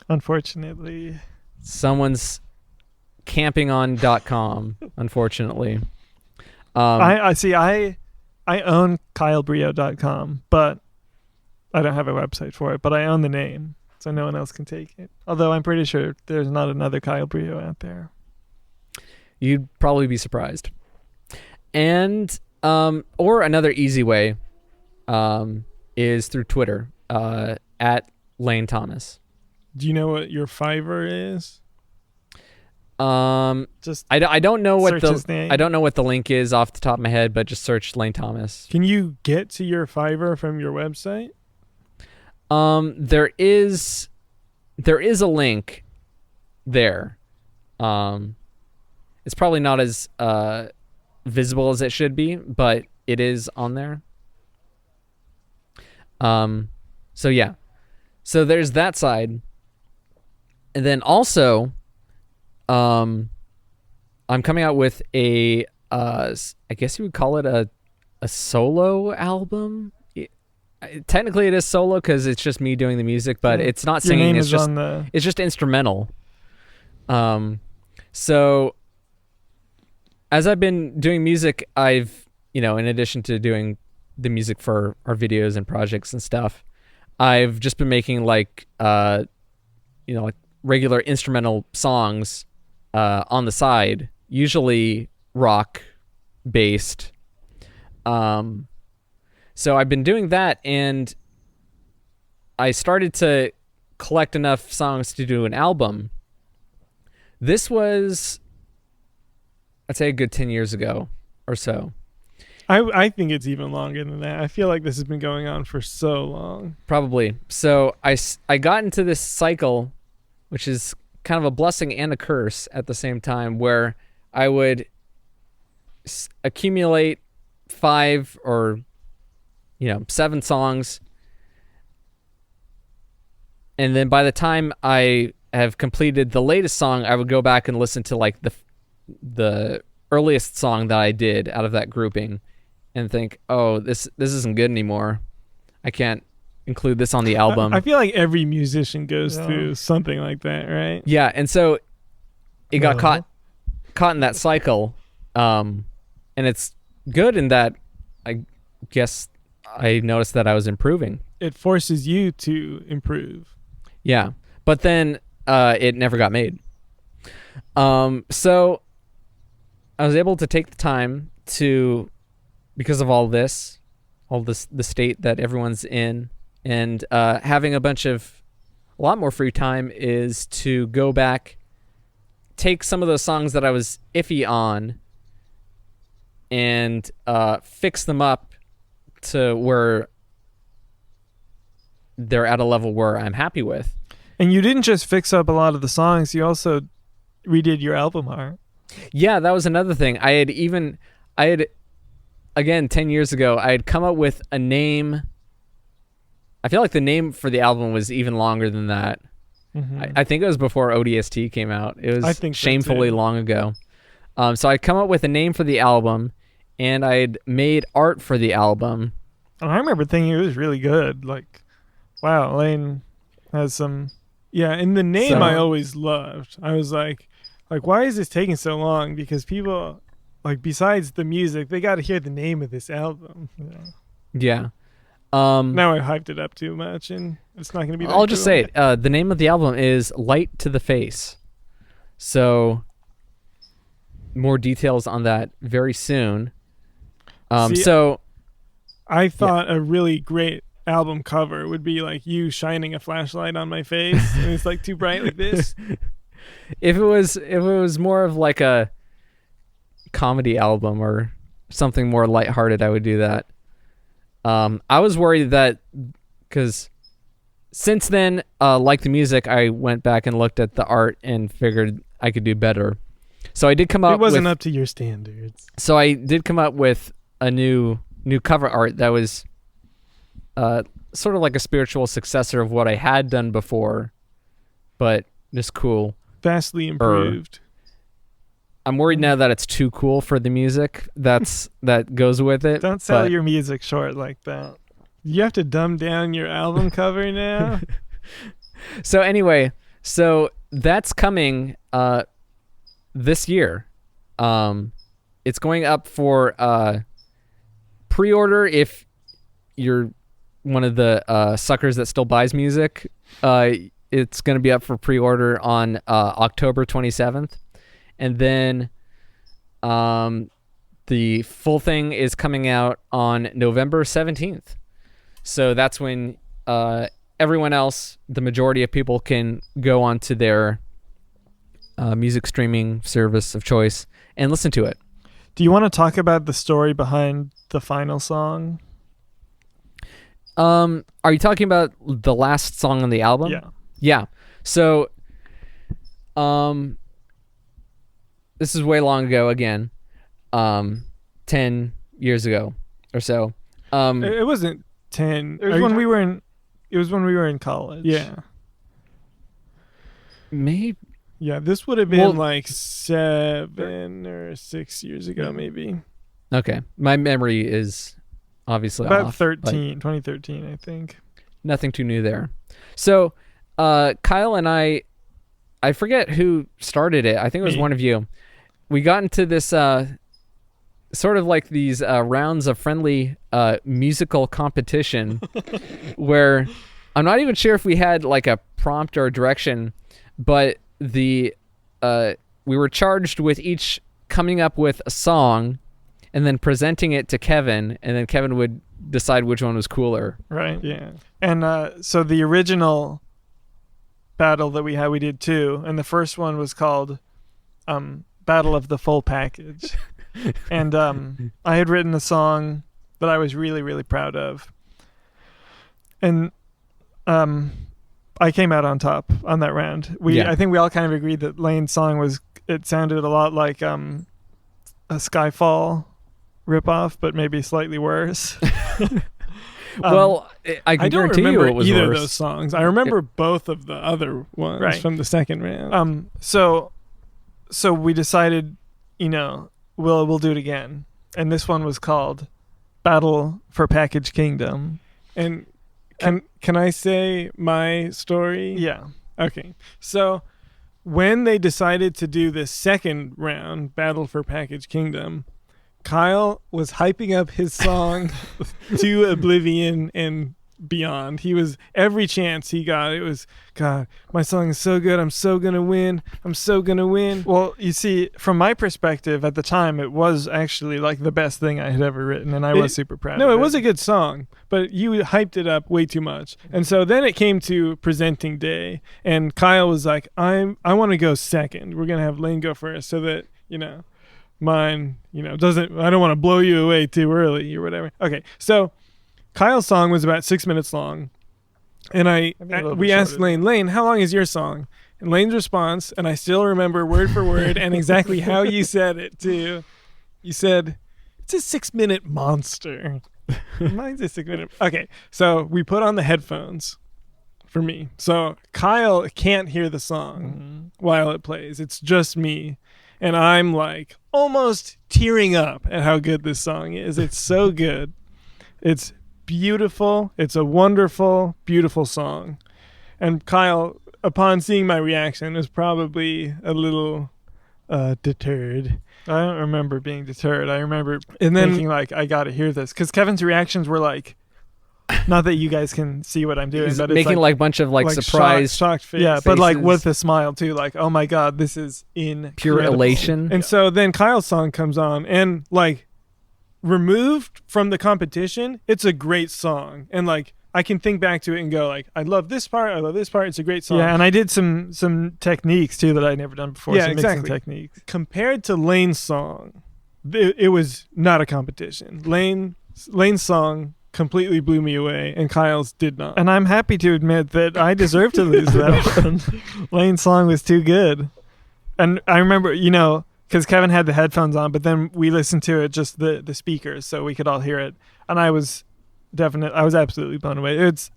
Unfortunately. Someone's camping on .com, unfortunately. I own kylebrio.com, but I don't have a website for it, but I own the name, so no one else can take it. Although I'm pretty sure there's not another Kyle Brio out there. You'd probably be surprised. And or another easy way is through Twitter at Layne Thomas. Do you know what your Fiverr is? Just I don't know what search his name. I don't know what the link is off the top of my head, but just search Layne Thomas. Can you get to your Fiverr from your website? There is a link there. It's probably not as visible as it should be, but it is on there. So yeah. So there's that side. And then also I'm coming out with a I guess you would call it a solo album. Technically it is solo because it's just me doing the music, but it's not Your singing. name It's is just on the... it's just instrumental. So as I've been doing music, I've, in addition to doing the music for our videos and projects and stuff, I've just been making like regular instrumental songs on the side, usually rock based. So I've been doing that, and I started to collect enough songs to do an album. This was, I'd say, a good 10 years ago or so. I think it's even longer than that. I feel like this has been going on for so long. Probably. So I got into this cycle, which is kind of a blessing and a curse at the same time, where I would accumulate 5 or 7 songs, and then by the time I have completed the latest song, I would go back and listen to like the earliest song that I did out of that grouping and think, oh, this isn't good anymore. I can't include this on the album. I feel like every musician goes through something like that, right? Yeah, and so it got caught in that cycle, and it's good in that I guess I noticed that I was improving. It forces you to improve. Yeah, but then it never got made. So I was able to take the time to, because of all this, the state that everyone's in, and having a lot more free time, is to go back, take some of those songs that I was iffy on, and fix them up to where they're at a level where I'm happy with. And you didn't just fix up a lot of the songs, you also redid your album art. Yeah, that was another thing. I had again 10 years ago, I had come up with a name. I feel like the name for the album was even longer than that. Mm-hmm. I think it was before ODST came out. It was shamefully long ago. So I'd come up with a name for the album, and I'd made art for the album. And I remember thinking it was really good. Like, wow, Layne has some... Yeah, and the name I always loved. I was like, why is this taking so long? Because people, like, besides the music, they got to hear the name of this album. You know? Yeah. Now I hyped it up too much, and it's not going to be that I'll just say it. The name of the album is Light to the Face. So, more details on that very soon. So, I thought a really great album cover would be like you shining a flashlight on my face, and it's like too bright like this. If it was more of like a comedy album or something more lighthearted, I would do that. I was worried that because since then, like the music, I went back and looked at the art and figured I could do better. So I did come up. It wasn't up to your standards. So I did come up with a new cover art that was sort of like a spiritual successor of what I had done before, but just cool. Vastly improved. I'm worried now that it's too cool for the music that goes with it. Don't sell your music short like that. You have to dumb down your album cover now. So anyway, that's coming this year. It's going up for pre-order if you're one of the suckers that still buys music. It's going to be up for pre-order on October 27th. And then the full thing is coming out on November 17th. So that's when everyone else, the majority of people, can go onto their music streaming service of choice and listen to it. Do you want to talk about the story behind the final song? Are you talking about the last song on the album? Yeah. Yeah. So, this is way long ago again, 10 years ago or so. It wasn't 10. It was when we were in college. Yeah. Maybe. Yeah, this would have been like 7 or 6 years ago, maybe. Okay. My memory is obviously about off, 2013, I think. Nothing too new there. So, Kyle and I forget who started it. I think it was one of you. We got into this sort of like these rounds of friendly musical competition where I'm not even sure if we had like a prompt or a direction, but we were charged with each coming up with a song and then presenting it to Kevin, and then Kevin would decide which one was cooler. Right. Yeah. And so the original battle that we had, we did two, and the first one was called Battle of the Full Package. And I had written a song that I was really, really proud of. And I came out on top on that round. I think we all kind of agreed that Layne's song it sounded a lot like a Skyfall ripoff, but maybe slightly worse. Well, I can guarantee you it was either worse. of those songs. I remember both of the other ones from the second round. So we decided, we'll do it again. And this one was called Battle for Package Kingdom. And can I say my story? Yeah. Okay. So when they decided to do this second round, Battle for Package Kingdom, Kyle was hyping up his song to oblivion and beyond. He was, every chance he got, it was, God, my song is so good. I'm so going to win. I'm so going to win. Well, you see, from my perspective at the time, it was actually like the best thing I had ever written, and I was super proud of it. No, it was a good song, but you hyped it up way too much. And so then it came to presenting day, and Kyle was like, I want to go second. We're going to have Layne go first so that, mine, doesn't. I don't want to blow you away too early or whatever. Okay, so Kyle's song was about 6 minutes long, and we asked Layne, how long is your song? And Layne's response, and I still remember word for word and exactly how you said it too. You said, "It's a 6-minute monster." Mine's a 6 minute. Okay, so we put on the headphones for me, so Kyle can't hear the song while it plays. It's just me, and I'm like almost tearing up at how good this song is. It's so good. It's beautiful. It's a wonderful, beautiful song. And Kyle, upon seeing my reaction, was probably a little deterred. I don't remember being deterred. I remember thinking like, I got to hear this. Because Kevin's reactions were like, not that you guys can see what I'm doing, He's but making it's like bunch of like surprise, shocked face. yeah, but like faces. with a smile too. Like, oh my God, this is incredible. pure elation. And so then Kyle's song comes on, and like removed from the competition, it's a great song. And like I can think back to it and go like, I love this part. I love this part. It's a great song. Yeah, and I did some techniques too that I'd never done before. Yeah, some mixing exactly. techniques. Compared to Layne's song, it was not a competition. Layne's song completely blew me away, and Kyle's did not. And I'm happy to admit that I deserve to lose that one. Layne's song was too good. And I remember, because Kevin had the headphones on, but then we listened to it just the speakers so we could all hear it. And I was absolutely blown away. It's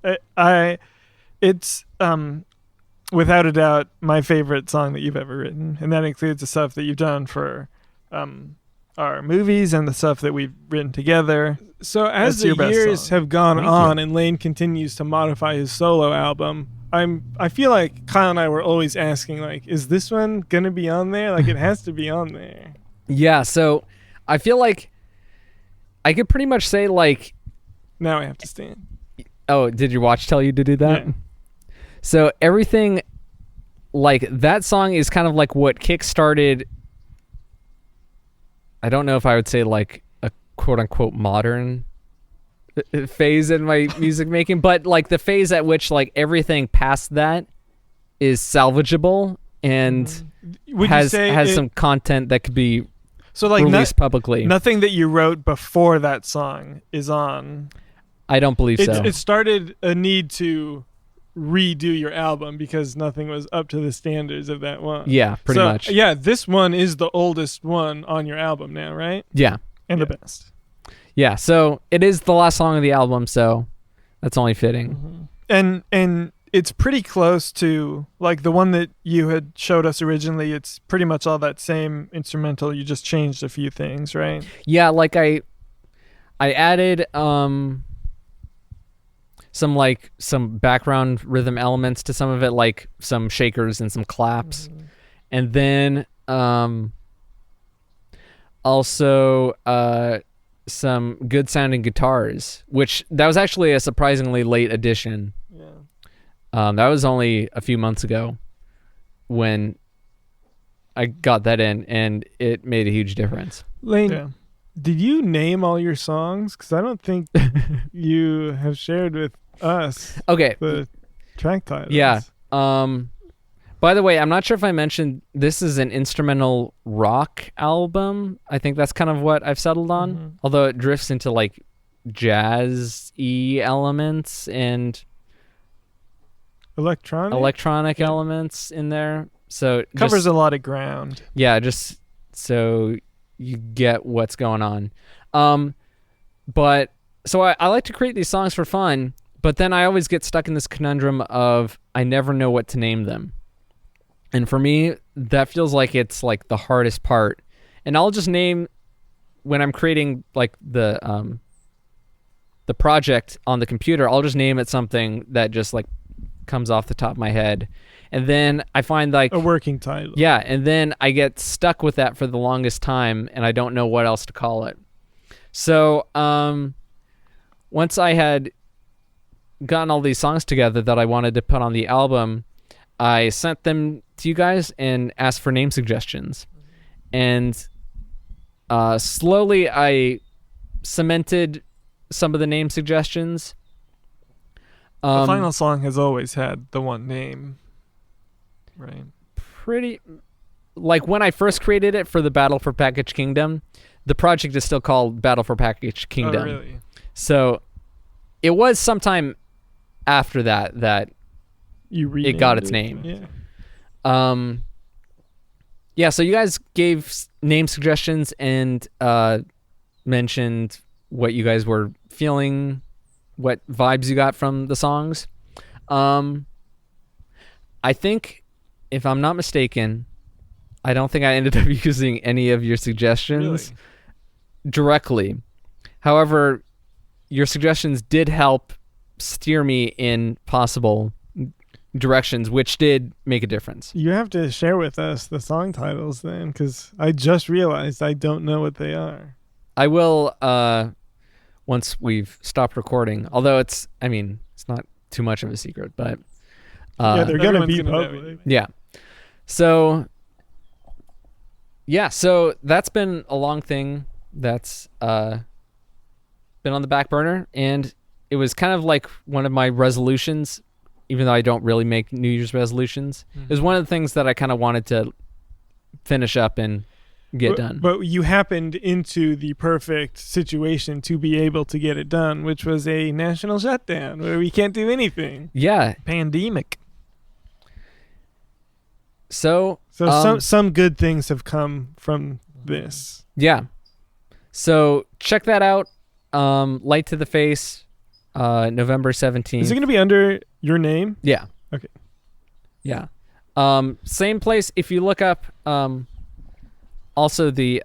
without a doubt my favorite song that you've ever written, and that includes the stuff that you've done for our movies and the stuff that we've written together. So as That's your the best years song. have gone Thank on you. and Layne continues to modify his solo album, I feel like Kyle and I were always asking, like, is this one gonna be on there? Like, it has to be on there. Yeah, so I feel like I could pretty much say like, Now I have to stand. oh, did your watch tell you to do that? Yeah. So everything, like that song is kind of like what kickstarted, I don't know if I would say like a quote unquote modern phase in my music making, but like the phase at which like everything past that is salvageable and Would has you say has some content that could be So like released publicly. nothing that you wrote before that song is on. I don't believe so. it started a need to redo your album because nothing was up to the standards of that one. Yeah, pretty So, much. Yeah, this one is the oldest one on your album now, right? Yeah. And Yeah. the best. Yeah, so it is the last song of the album, so that's only fitting. And it's pretty close to like the one that you had showed us originally. It's pretty much all that same instrumental. You just changed a few things, right? Yeah, like I added some background rhythm elements to some of it, like some shakers and some claps. And then also some good sounding guitars, which that was actually a surprisingly late addition. Yeah. That was only a few months ago when I got that in, and it made a huge difference. Layne, Yeah. did you name all your songs? Because I don't think you have shared with us Okay. the track titles. Yeah. By the way, I'm not sure if I mentioned this is an instrumental rock album. I think that's kind of what I've settled on, although it drifts into like jazz-y elements and Electronic? elements in there. So it Covers just, a lot of ground. yeah, just so you get what's going on. But so I like to create these songs for fun, but then I always get stuck in this conundrum of I never know what to name them. And for me, that feels like it's like the hardest part. And I'll just name, when I'm creating like the project on the computer, I'll just name it something that just like comes off the top of my head. And then I find like A working title. yeah, and then I get stuck with that for the longest time, and I don't know what else to call it. So once I had gotten all these songs together that I wanted to put on the album, I sent them to you guys and asked for name suggestions. And slowly I cemented some of the name suggestions. The final song has always had the one name, right? Pretty like when I first created it for the Battle for Package Kingdom, the project is still called Battle for Package Kingdom. Oh, really? So it was sometime after that it got its name. Yeah. Yeah, so you guys gave name suggestions and mentioned what you guys were feeling, what vibes you got from the songs. I think, if I'm not mistaken, I don't think I ended up using any of your suggestions directly. However, your suggestions did help steer me in possible directions, which did make a difference. You have to share with us the song titles then, because I just realized I don't know what they are. I will once we've stopped recording, although it's not too much of a secret, but Yeah, they're going to be Everyone's gonna know public. yeah. So that's been a long thing that's been on the back burner, and it was kind of like one of my resolutions, even though I don't really make New Year's resolutions. It was one of the things that I kind of wanted to finish up and get done. But you happened into the perfect situation to be able to get it done, which was a national shutdown where we can't do anything. Yeah. Pandemic. So some good things have come from this. yeah. So check that out. Light to the Face, November 17th. Is it going to be under your name? Yeah. Okay. Yeah. Same place. If you look up also the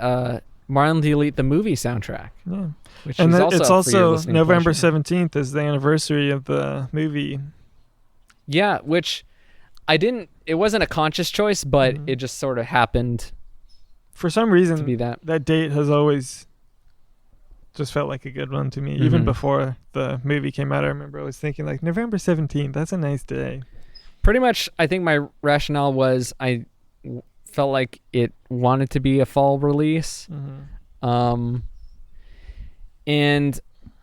Marlon Delete the movie soundtrack. Yeah. Which And is then also it's for your also listening November pleasure. 17th is the anniversary of the movie. Yeah, which it wasn't a conscious choice, but it just sort of happened For some to reason, be that. that date has always just felt like a good one to me. Even Mhm. before the movie came out, I remember I was thinking like November 17th, that's a nice day. Pretty much, I think my rationale was I felt like it wanted to be a fall release. And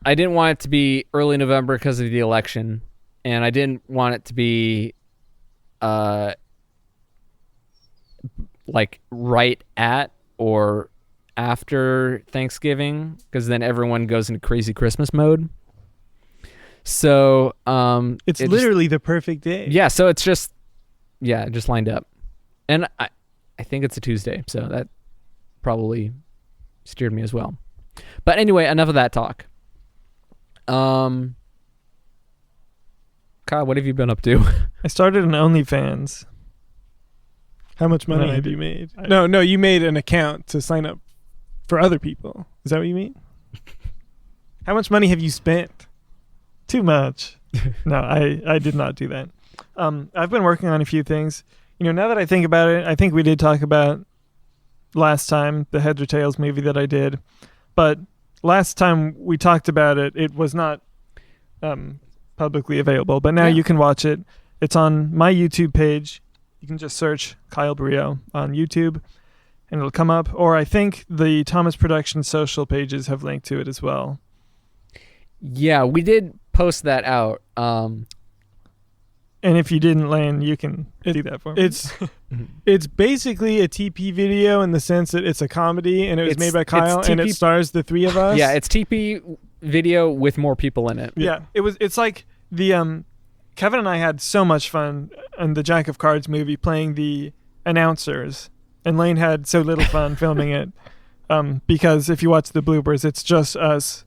I didn't want it to be early November because of the election, and I didn't want it to be like right at or after Thanksgiving, because then everyone goes into crazy Christmas mode. So It's literally the perfect day. yeah, so it's just it just lined up. And I think it's a Tuesday, so that probably steered me as well. But anyway, enough of that talk. Kyle, what have you been up to? I started an OnlyFans. How much money No, have you made? No, you made an account to sign up for other people. Is that what you mean? How much money have you spent? Too much. No, I did not do that. I've been working on a few things. Now that I think about it, I think we did talk about last time the Heads or Tails movie that I did. But last time we talked about it, it was not publicly available. But now you can watch it. It's on my YouTube page. You can just search Kyle Brio on YouTube, and it'll come up. Or I think the Thomas Production social pages have linked to it as well. Yeah, we did post that out. And if you didn't, Layne, you can do that for me. It's basically a TP video in the sense that it's a comedy and it was made by Kyle and it stars the three of us. Yeah, it's TP video with more people in it. Yeah, it's like the Kevin and I had so much fun in the Jack of Cards movie playing the announcers, and Layne had so little fun filming it because if you watch the bloopers, it's just us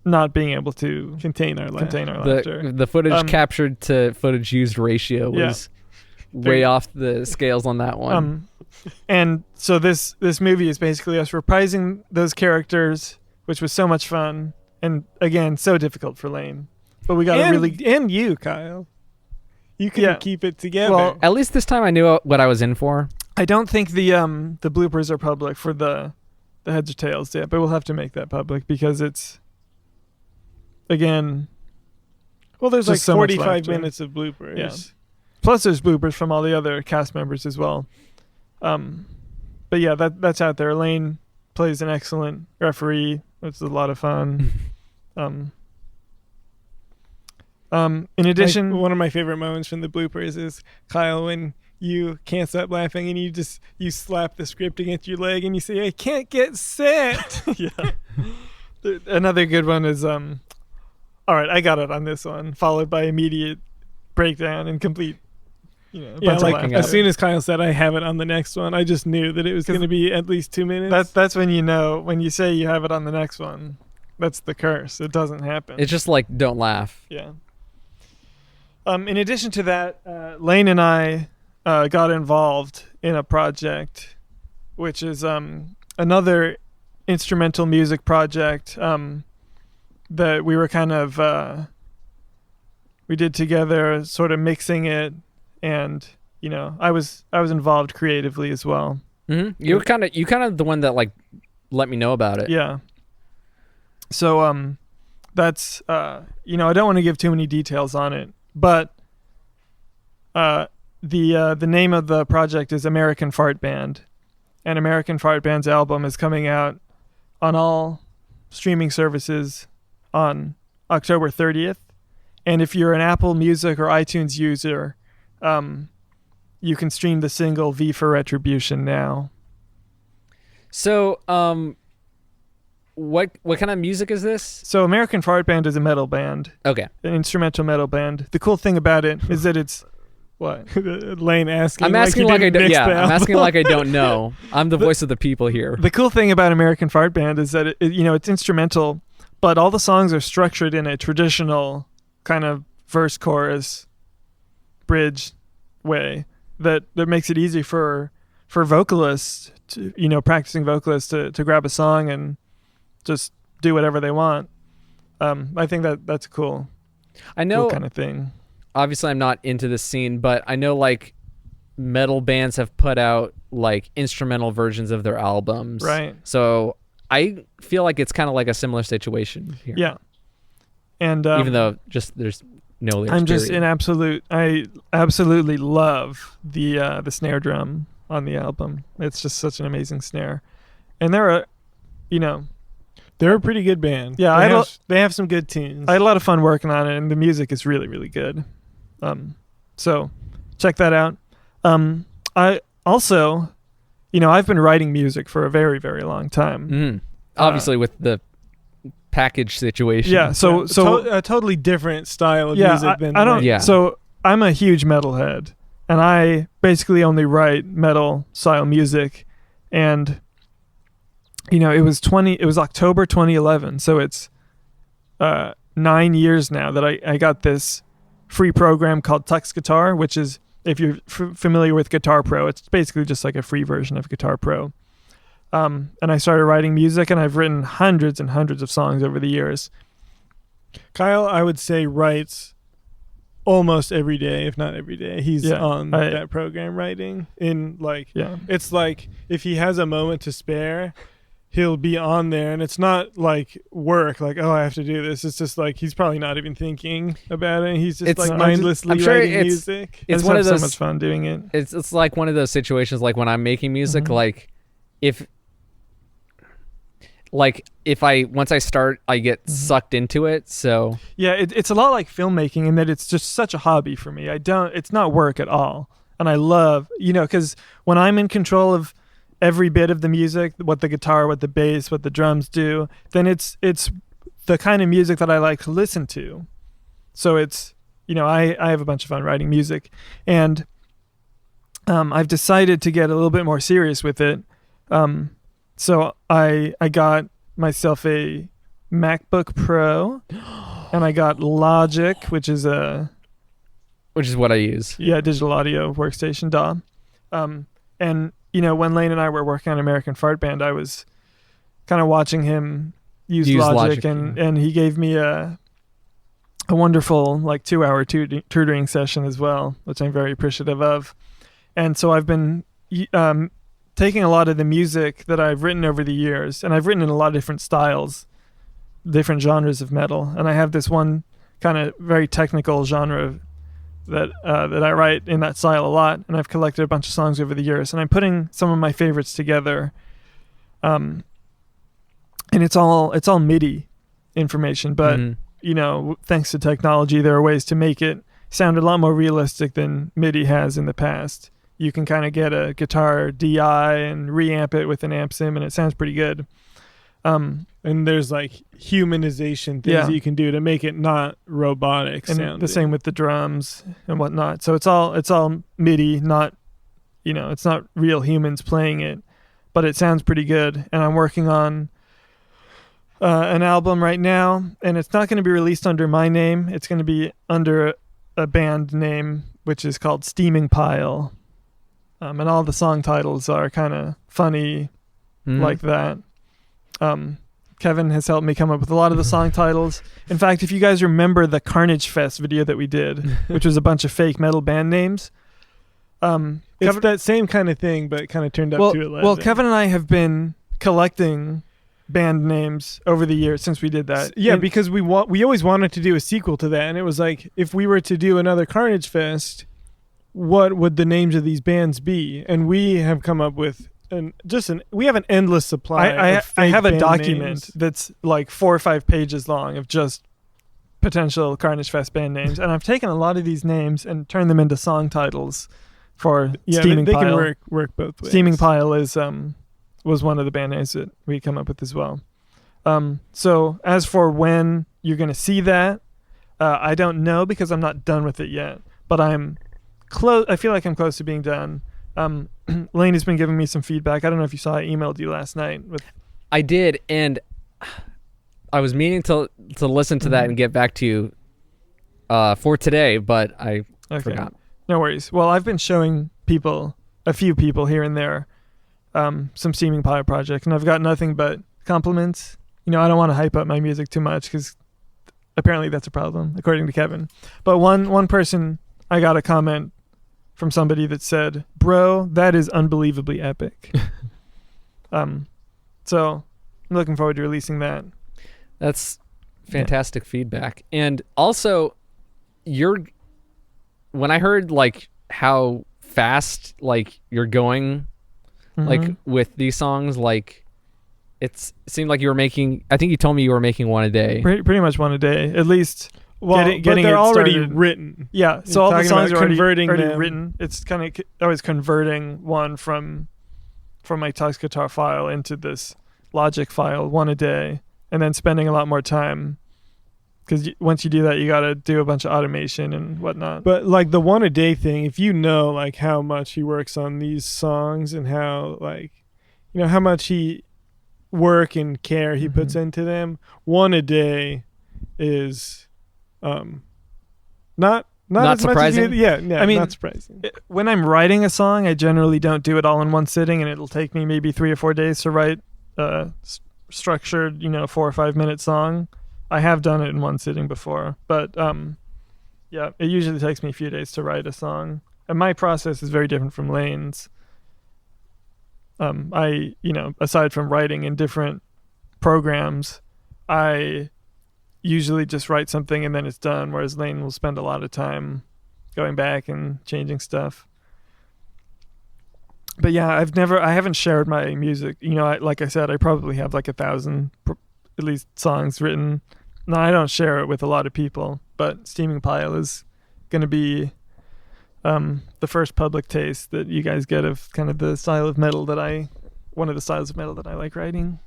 not being able to contain our laughter. The footage captured to footage used ratio was way off the scales on that one. And so this movie is basically us reprising those characters, which was so much fun, and again, so difficult for Layne. But we got and you, Kyle. You can keep it together. Well, at least this time I knew what I was in for. I don't think the bloopers are public for the Heads or Tails yet, but we'll have to make that public because it's again. Well, there's like so 45 minutes of bloopers. Yeah. Plus, there's bloopers from all the other cast members as well. But yeah, that's out there. Layne plays an excellent referee. It's a lot of fun. In addition, one of my favorite moments from the bloopers is Kyle when you can't stop laughing, and you slap the script against your leg, and you say, "I can't get set." Yeah. Another good one is all right, I got it on this one, followed by immediate breakdown and complete, Yeah, bunch of like laughing as at soon it. as Kyle said, "I have it on the next one," I just knew that it was going to be at least 2 minutes. That's when you know, when you say you have it on the next one, that's the curse. It doesn't happen. It's just like, don't laugh. Yeah. In addition to that, Layne and I got involved in a project, which is another instrumental music project that we were kind of we did together, sort of mixing it, and I was involved creatively as well. Mm-hmm. You kind of the one that like let me know about it. Yeah. So that's I don't want to give too many details on it, but the name of the project is American Fart Band, and American Fart Band's album is coming out on all streaming services on October 30th. And if you're an Apple Music or iTunes user, you can stream the single V for Retribution now. So, what kind of music is this? So American Fart Band is a metal band, Okay. an instrumental metal band. The cool thing about it is that it's what? Layne asking. I'm asking like I don't. mix Yeah, the I'm album. asking like I don't know. I'm the voice of the people here. The cool thing about American Fart Band is that it's instrumental, but all the songs are structured in a traditional kind of verse, chorus, bridge way that makes it easy for vocalists to, practicing vocalists to grab a song and just do whatever they want. I think that's a cool kind of thing. Obviously I'm not into this scene, but I know like metal bands have put out like instrumental versions of their albums. Right. So I feel like it's kind of like a similar situation here. Yeah. And even though just there's no lyrics. I'm just period. I absolutely love the snare drum on the album. It's just such an amazing snare. And they're a pretty good band. Yeah, they have some good tunes. I had a lot of fun working on it, and the music is really, really good. So check that out. I also, I've been writing music for a very, very long time. Mm. Obviously with the package situation. Yeah. So a totally different style of music than I don't. Layne. Yeah. So I'm a huge metalhead, and I basically only write metal style music, and it was October 2011, so it's 9 years now that I got this free program called Tux Guitar, which is, if you're familiar with Guitar Pro, it's basically just like a free version of Guitar Pro. And I started writing music, and I've written hundreds and hundreds of songs over the years. Kyle, I would say, writes almost every day, if not every day. He's on that program writing. It's like if he has a moment to spare, he'll be on there, and it's not like work, like, oh, I have to do this. It's just like he's probably not even thinking about it. He's just mindlessly writing music. It's one one of of those, so much fun doing it. It's like one of those situations, like when I'm making music, Mm-hmm. if I once I start, I get Mm-hmm. sucked into it. So Yeah, it's a lot like filmmaking in that it's just such a hobby for me. It's not work at all. And I love, because when I'm in control of every bit of the music, what the guitar, what the bass, what the drums do, then it's the kind of music that I like to listen to. So it's, I have a bunch of fun writing music, and I've decided to get a little bit more serious with it. So I got myself a MacBook Pro, and I got Logic, which is what I use. Yeah, digital audio workstation DAW. And when Layne and I were working on American Fart Band, I was kind of watching him use Logic, and he gave me a wonderful 2-hour tutoring session as well, which I'm very appreciative of. And so I've been taking a lot of the music that I've written over the years, and I've written in a lot of different styles, different genres of metal, and I have this one kind of very technical genre that I write in that style a lot, and I've collected a bunch of songs over the years, and I'm putting some of my favorites together, and it's all MIDI information, but thanks to technology, there are ways to make it sound a lot more realistic than MIDI has in the past. you can kind of get a guitar DI and reamp it with an amp sim, and it sounds pretty good. And there's like humanization things that you can do to make it not robotic sounding. And the same with the drums and whatnot. So it's all MIDI, not, it's not real humans playing it, but it sounds pretty good. And I'm working on an album right now, and it's not going to be released under my name. It's going to be under a band name, which is called Steaming Pile. And all the song titles are kind of funny like that. Kevin has helped me come up with a lot of the song titles. In fact, if you guys remember the Carnage Fest video that we did, which was a bunch of fake metal band names, it's that same kind of thing, but kind of turned up to 11. Well, Kevin and I have been collecting band names over the years since we did that. Yeah, because we always wanted to do a sequel to that, and it was like, if we were to do another Carnage Fest, what would the names of these bands be? And we have come up with we have an endless supply. I have a document names. that's like 4 or 5 pages long of just potential Carnage Fest band names, and I've taken a lot of these names and turned them into song titles for Steaming they Pile. can work both ways. Steaming Pile was one of the band names that we come up with as well. So as for when you're going to see that, I don't know because I'm not done with it yet, but I'm close. I feel like I'm close to being done. Layne has been giving me some feedback. I don't know if you saw, I emailed you last night. I did, and I was meaning to listen to that and get back to you for today, but I forgot. No worries. Well, I've been showing a few people here and there, some Steaming Pile projects, and I've got nothing but compliments. I don't want to hype up my music too much because apparently that's a problem, according to Kevin. But one person, I got a comment from somebody that said, "Bro, that is unbelievably epic." So I'm looking forward to releasing that. That's fantastic feedback. And also, when I heard like how fast like you're going, like with these songs, like it seemed like you were making. I think you told me you were making one a day. Pretty much one a day, at least. Well, getting but they're it already started. written. Yeah, so all the songs are already them. written. It's kind of always converting one from my Tux guitar file into this Logic file, one a day, and then spending a lot more time. Because once you do that, you got to do a bunch of automation and whatnot. But like the one a day thing, if you know like how much he works on these songs and how like, how much he work and care he puts into them, one a day is not as surprising. Much as I mean, not surprising. When I'm writing a song, I generally don't do it all in one sitting, and it'll take me maybe 3 or 4 days to write a structured, 4 or 5 minute song. I have done it in one sitting before, but it usually takes me a few days to write a song, and my process is very different from Layne's. I aside from writing in different programs, I usually just write something and then it's done, whereas Layne will spend a lot of time going back and changing stuff. But yeah, I haven't shared my music. Like I said, I probably have like 1,000 at least songs written. No, I don't share it with a lot of people, but Steaming Pile is going to be the first public taste that you guys get of kind of the style of metal one of the styles of metal that I like writing.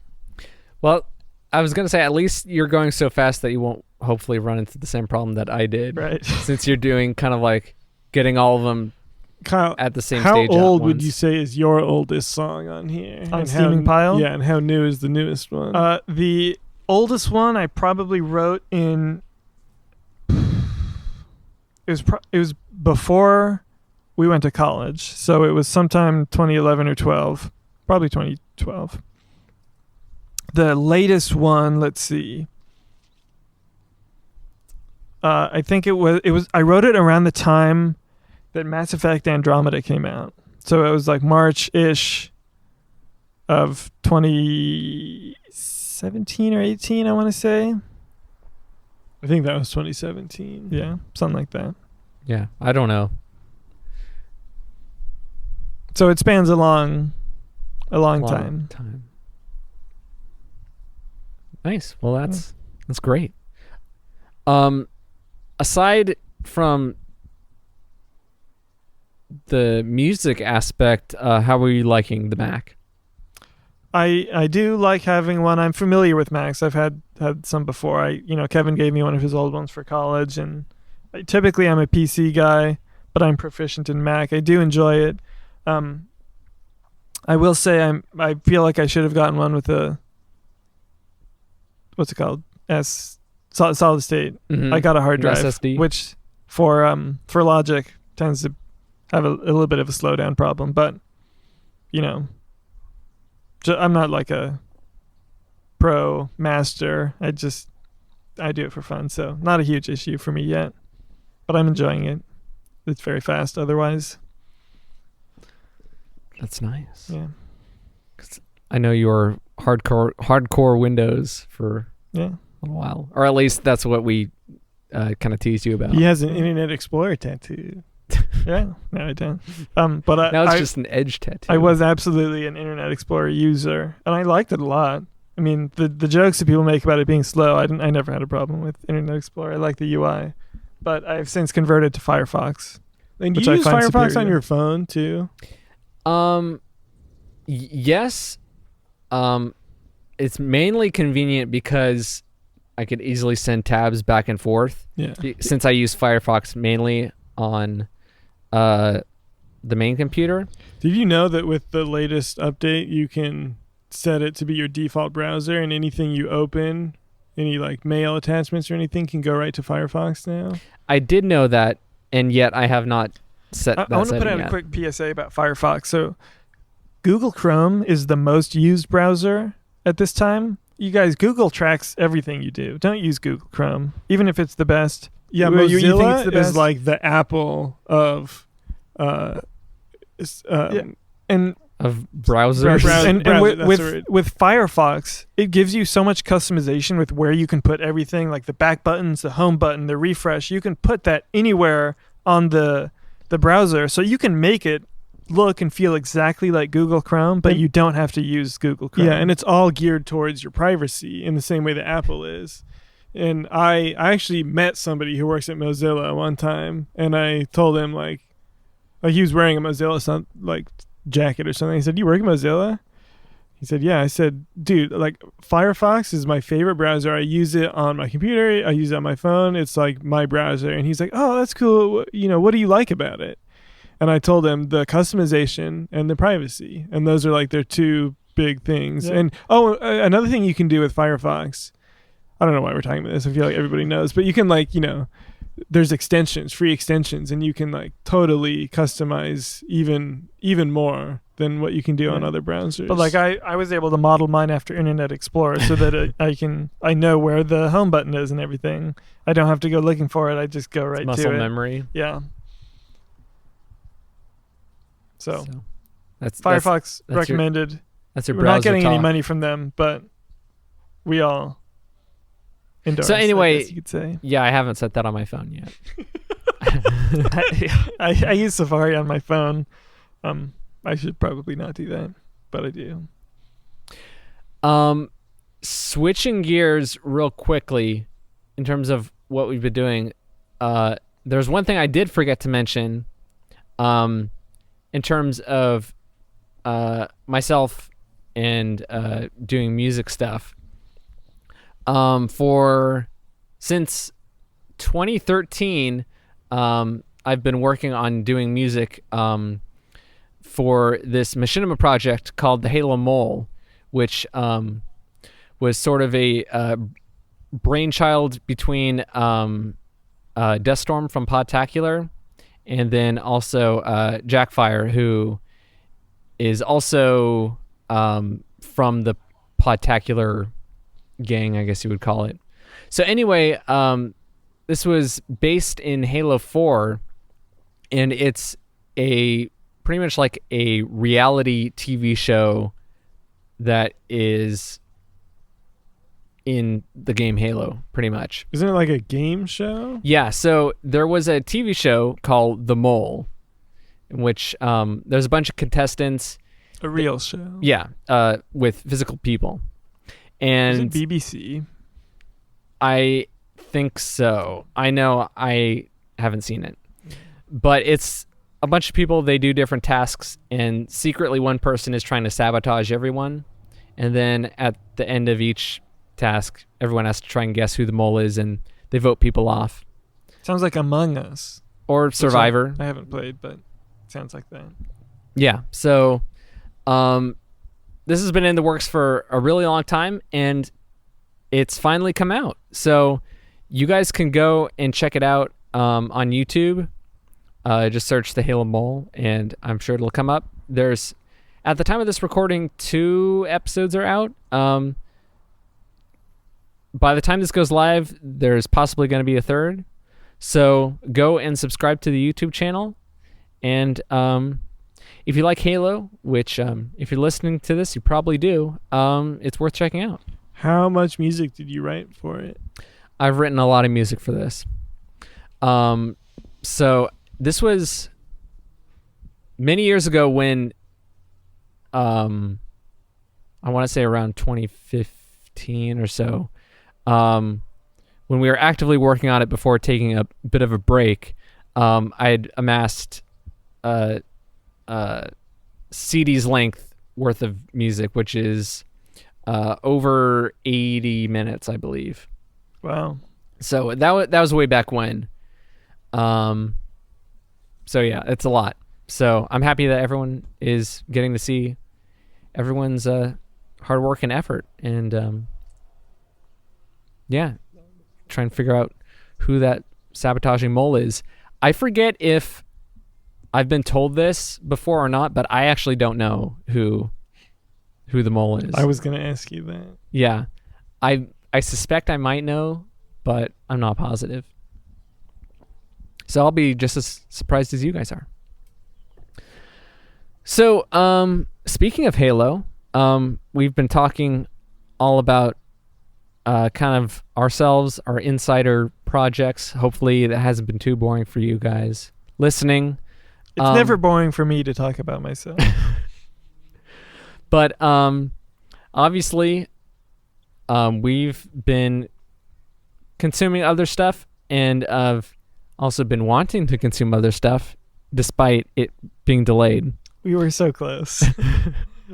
Well, I was going to say, at least you're going so fast that you won't hopefully run into the same problem that I did. Right. Since you're doing kind of like getting all of them Kyle, at the same how stage. How old would you say is your oldest song on here? On Steaming Pile? Yeah, and how new is the newest one? The oldest one I probably wrote in... It was before we went to college, so it was sometime 2011 or 12. Probably 2012. The latest one, let's see. I think it was. I wrote it around the time that Mass Effect Andromeda came out, so it was like March-ish of 2017 or 18. I want to say. I think that was 2017. Yeah, something like that. Yeah, I don't know. So it spans a long time. Nice. Well, that's great. Aside from the music aspect, how are you liking the Mac? I do like having one. I'm familiar with Macs. I've had some before. Kevin gave me one of his old ones for college, and typically I'm a PC guy, but I'm proficient in Mac. I do enjoy it. I will say I feel like I should have gotten one with a, what's it called? Solid state. Mm-hmm. I got a hard drive, SSD. which for Logic tends to have a little bit of a slowdown problem, but I'm not like a pro master. I do it for fun, so not a huge issue for me yet, but I'm enjoying it. It's very fast otherwise. That's nice. Yeah. 'Cause I know you're hardcore Windows for Yeah. a little while, or at least that's what we kind of teased you about. He has an Internet Explorer tattoo. Yeah. No, I don't. But Now it's just an Edge tattoo. I was absolutely an Internet Explorer user, and I liked it a lot. I mean, the jokes that people make about it being slow, I never had a problem with Internet Explorer. I like the UI, but I've since converted to Firefox. And do which you I use find Firefox on superior. your phone too? Yes. It's mainly convenient because I could easily send tabs back and forth. Yeah. Since I use Firefox mainly on the main computer. Did you know that with the latest update, you can set it to be your default browser, and anything you open, any like mail attachments or anything, can go right to Firefox now? I did know that, and yet I have not set that I want to put setting out yet. a quick PSA about Firefox. So Google Chrome is the most used browser at this time. You guys, Google tracks everything you do. Don't use Google Chrome, even if it's the best. Yeah, You think Mozilla it's the best? is like the Apple of And Of browsers. Browser. and that's with right. with Firefox, it gives you so much customization with where you can put everything, like the back buttons, the home button, the refresh. You can put that anywhere on the browser, so you can make it look and feel exactly like Google Chrome, but And- you don't have to use Google Chrome. Yeah, and it's all geared towards your privacy in the same way that Apple is. And I actually met somebody who works at Mozilla one time, and I told him like he was wearing a Mozilla jacket or something. He said, "You work at Mozilla?" He said, "Yeah." I said, "Dude, like Firefox is my favorite browser. I use it on my computer. I use it on my phone. It's like my browser." And he's like, "Oh, that's cool. What do you like about it?" And I told him the customization and the privacy, and those are like their two big things. Yeah. And another thing you can do with Firefox, I don't know why we're talking about this. I feel like everybody knows, but you can there's extensions, free extensions, and you can like totally customize even more than what you can do on Yeah. other browsers. But like I was able to model mine after Internet Explorer so that I know where the home button is and everything. I don't have to go looking for it. I just go right Muscle to it. memory. Yeah. So That's Firefox that's your- recommended. That's your We're browser not getting any talk. money from them, but we all endorse. So anyway- I guess you could say. Yeah, I haven't set that on my phone yet. I use Safari on my phone. I should probably not do that, but I do. Switching gears real quickly in terms of what we've been doing, there's one thing I did forget to mention in terms of myself and doing music stuff. Since 2013, I've been working on doing music for this machinima project called the Halo Mole, which was sort of a brainchild between Deathstorm from Podtacular and then also Jackfire, who is also from the Podtacular gang, I guess you would call it. So anyway, this was based in Halo 4, and it's pretty much like a reality TV show that is in the game Halo, pretty much. Isn't it like a game show? Yeah, so there was a TV show called The Mole, in which there's a bunch of contestants. A real show. Yeah, with physical people. Is And it BBC? I think so. I know I haven't seen it. But it's a bunch of people, they do different tasks, and secretly one person is trying to sabotage everyone. And then at the end of each task, everyone has to try and guess who the mole is, and they vote people off. Sounds like Among Us. Or Survivor. I haven't played, but it sounds like that. Yeah. So this has been in the works for a really long time, and it's finally come out. So you guys can go and check it out on YouTube. Just search the Halo Mole, and I'm sure it'll come up. There's, at the time of this recording, 2 episodes are out. By the time this goes live, there's possibly going to be a 3rd. So go and subscribe to the YouTube channel. And if you like Halo, which if you're listening to this, you probably do, it's worth checking out. How much music did you write for it? I've written a lot of music for this. So this was many years ago when I want to say around 2015 or so, when we were actively working on it before taking a bit of a break. I had amassed CD's length worth of music, which is over 80 minutes, I believe. Wow. So that was way back when. So yeah, it's a lot. So I'm happy that everyone is getting to see everyone's hard work and effort, and yeah, try and figure out who that sabotaging mole is. I forget if I've been told this before or not, but I actually don't know who the mole is. I was going to ask you that. Yeah. I suspect I might know, but I'm not positive. So I'll be just as surprised as you guys are. So, speaking of Halo, we've been talking all about kind of ourselves, our insider projects. Hopefully that hasn't been too boring for you guys listening. It's never boring for me to talk about myself. But obviously, we've been consuming other stuff, and I've also been wanting to consume other stuff despite it being delayed. We were so close.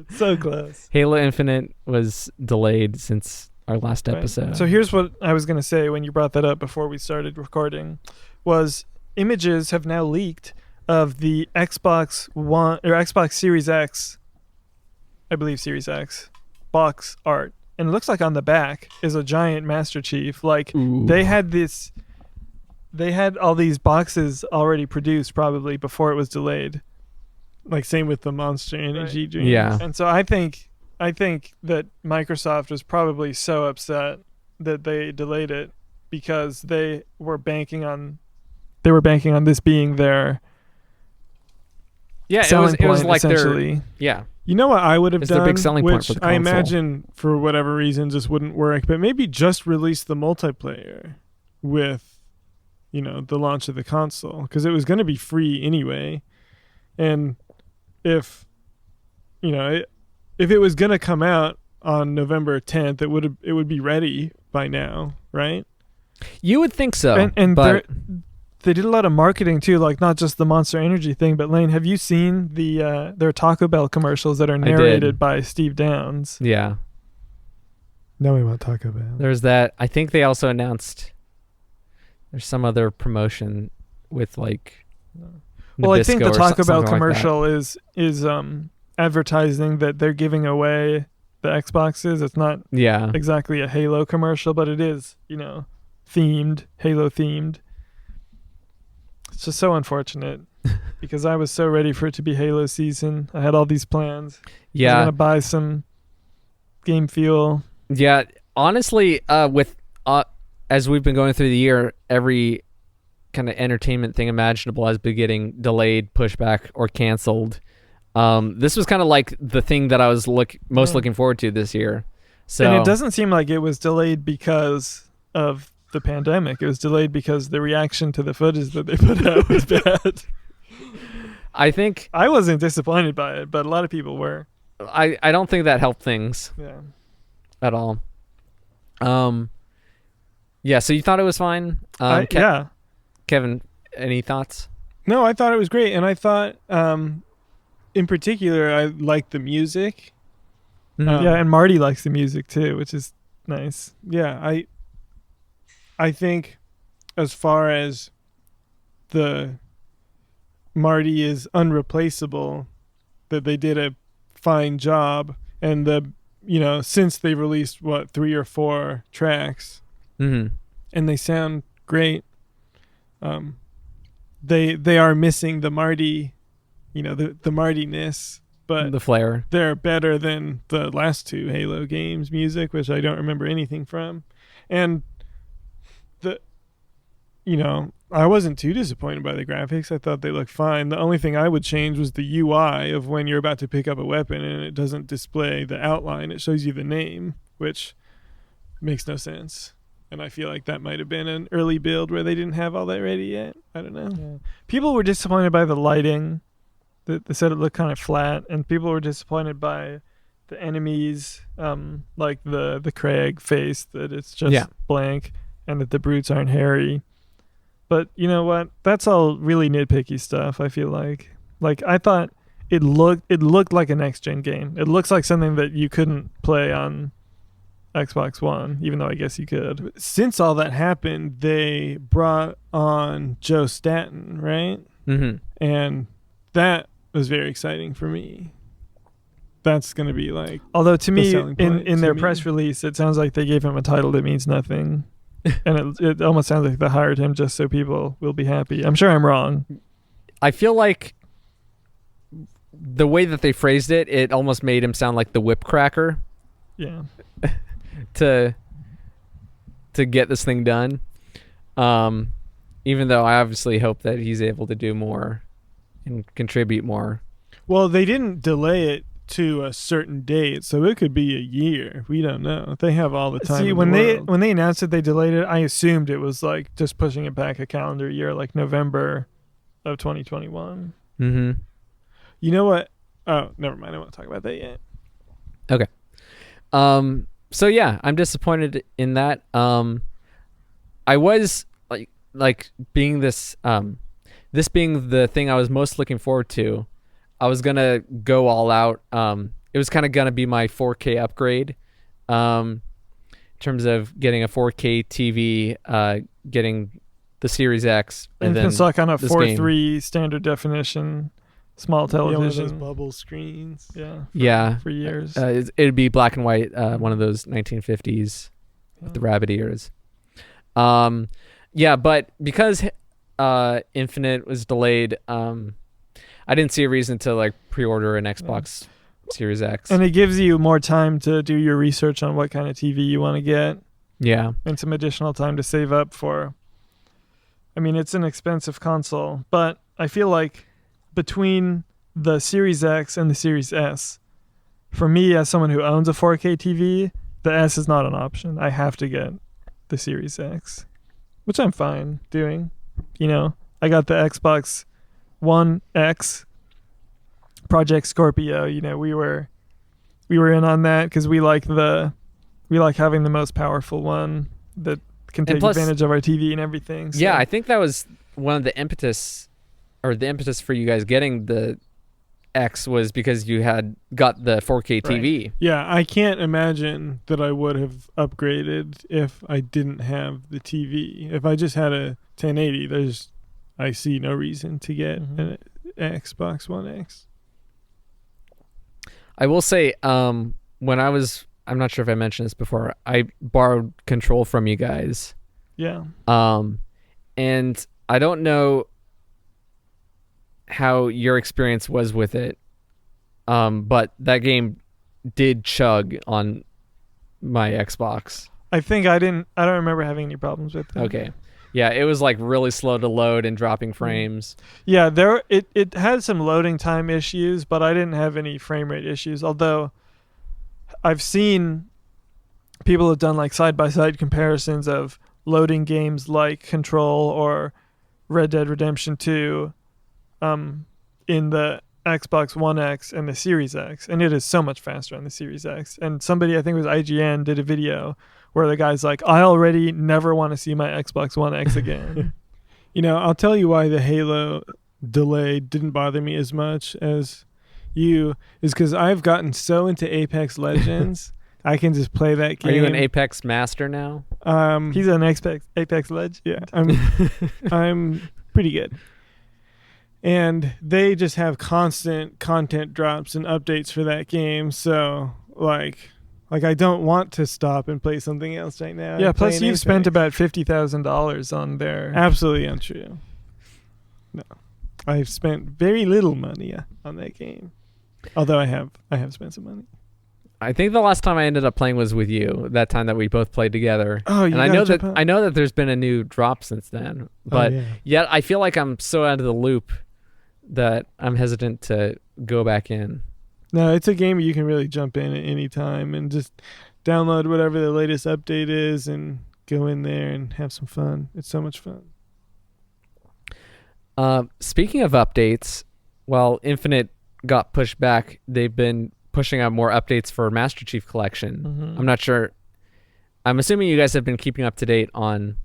So close. Halo Infinite was delayed since our last episode. So here's what I was going to say when you brought that up before we started recording, was images have now leaked of the Xbox One or Xbox Series X, I believe Series X, box art. And it looks like on the back is a giant Master Chief. Like, Ooh. they had all these boxes already produced probably before it was delayed. Like, same with the Monster Energy drink. Yeah. And so I think that Microsoft was probably so upset that they delayed it because they were banking on this being their selling it was point, like essentially. yeah. You know what I would have It's their done, big selling point which for the I console. imagine for whatever reason just wouldn't work, but maybe just release the multiplayer with, the launch of the console, because it was going to be free anyway. And if it was going to come out on November 10th, it would be ready by now, right? You would think so. And but they did a lot of marketing too, like not just the Monster Energy thing, but Layne, have you seen their Taco Bell commercials that are narrated by Steve Downs? yeah, Now we want Taco Bell. there's that. I think they also announced there's some other promotion with like Well, I think Nabisco the or Taco Bell something like that. commercial is advertising that they're giving away the Xboxes. It's not Yeah. exactly a Halo commercial, but it is, themed, Halo themed. It's just so unfortunate because I was so ready for it to be Halo season. I had all these plans. I was Yeah. going to buy some Game Fuel. Yeah. Honestly, with as we've been going through the year, every kind of entertainment thing imaginable has been getting delayed, pushed back, or canceled. This was kind of like the thing that I was most looking forward to this year. So, And it doesn't seem like it was delayed because of the pandemic. It was delayed because the reaction to the footage that they put out was bad. I think I wasn't disappointed by it, but a lot of people were. I don't think that helped things Yeah. at all. Yeah. So you thought it was fine? Yeah. Kevin, any thoughts? No, I thought it was great, and I thought, in particular, I liked the music. Mhm. Yeah, and Marty likes the music too, which is nice. Yeah, I think as far as the Marty is unreplaceable, that they did a fine job, and since they released 3 or 4 tracks, Mhm. and they sound great. They are missing the Marty, the Martiness, but The flair. they're better than the last 2 Halo games music, which I don't remember anything from. And I wasn't too disappointed by the graphics. I thought they looked fine. The only thing I would change was the UI of when you're about to pick up a weapon and it doesn't display the outline. It shows you the name, which makes no sense. And I feel like that might have been an early build where they didn't have all that ready yet. I don't know. Yeah. People were disappointed by the lighting. They said it looked kind of flat, and people were disappointed by the enemies, like the Craig face, that it's just blank, and that the brutes aren't hairy. But you know what? That's all really nitpicky stuff, I feel like. Like, I thought it looked like a next-gen game. It looks like something that you couldn't play on Xbox One, even though I guess you could. Since all that happened, they brought on Joe Staten, right? Mhm. And that was very exciting for me. That's going to be like... Although to me, selling point in to their me. press release, it sounds like they gave him a title that means nothing. And it almost sounds like they hired him just so people will be happy. I'm sure I'm wrong. I feel like the way that they phrased it, it almost made him sound like the whip cracker Yeah. to get this thing done. Even though I obviously hope that he's able to do more and contribute more. Well, they didn't delay it to a certain date, so it could be a year. We don't know. They have all the time. See, in when the world. they announced that they delayed it, I assumed it was like just pushing it back a calendar year, like November of 2021. Mm-hmm. You know what? Oh, never mind. I won't talk about that yet. Okay. So yeah, I'm disappointed in that. I was like being this being the thing I was most looking forward to. I was gonna go all out. It was kind of gonna be my 4K upgrade, in terms of getting a 4K TV, getting the Series X, And then you can suck on a this 4:3 standard definition small Yeah, one of those television. bubble screens. Yeah, For years. it'd be black and white, one of those 1950s with the rabbit ears. Yeah, but because Infinite was delayed, I didn't see a reason to like pre-order an Xbox Series X. And it gives you more time to do your research on what kind of TV you want to get, Yeah, and some additional time to save up for. I mean, it's an expensive console, but I feel like between the Series X and the Series S, for me as someone who owns a 4K TV, the S is not an option. I have to get the Series X, which I'm fine doing. You know, I got the Xbox One X, Project Scorpio. You know, we were in on that because we like having the most powerful one that can take plus- advantage of our TV and everything. So. yeah. I think that was one of the impetus for you guys getting the X was because you had got the 4K TV. Yeah, I can't imagine that I would have upgraded if I didn't have the TV. If I just had a 1080, I see no reason to get an Xbox One X. I will say, I'm not sure if I mentioned this before, I borrowed Control from you guys. Yeah. And I don't know how your experience was with it, but that game did chug on my Xbox. I think I don't remember having any problems with it. Okay. Yeah, it was like really slow to load and dropping frames. Yeah, it had some loading time issues, but I didn't have any frame rate issues. Although I've seen people have done like side-by-side comparisons of loading games like Control or Red Dead Redemption 2 in the Xbox One X and the Series X, and it is so much faster on the Series X. And somebody, I think it was IGN, did a video where the guy's like, I already never want to see my Xbox One X again. You know, I'll tell you why the Halo delay didn't bother me as much as you is because I've gotten so into Apex Legends. I can just play that game. Are you an Apex master now? He's an Apex Legend. Yeah, I'm pretty good. And they just have constant content drops and updates for that game. So like I don't want to stop and play something else right now. Yeah, I'm plus playing you've Apex. spent about $50,000 on there. Absolutely untrue. No, I've spent very little money on that game. Although I have spent some money. I think the last time I ended up playing was with you. That time that we both played together. Oh, you and I gotta know that there's been a new drop since then. But yet I feel like I'm so out of the loop that I'm hesitant to go back in. No, it's a game you can really jump in at any time and just download whatever the latest update is and go in there and have some fun. It's so much fun. Speaking of updates, while Infinite got pushed back, they've been pushing out more updates for Master Chief Collection. Mm-hmm. I'm not sure. I'm assuming you guys have been keeping up to date on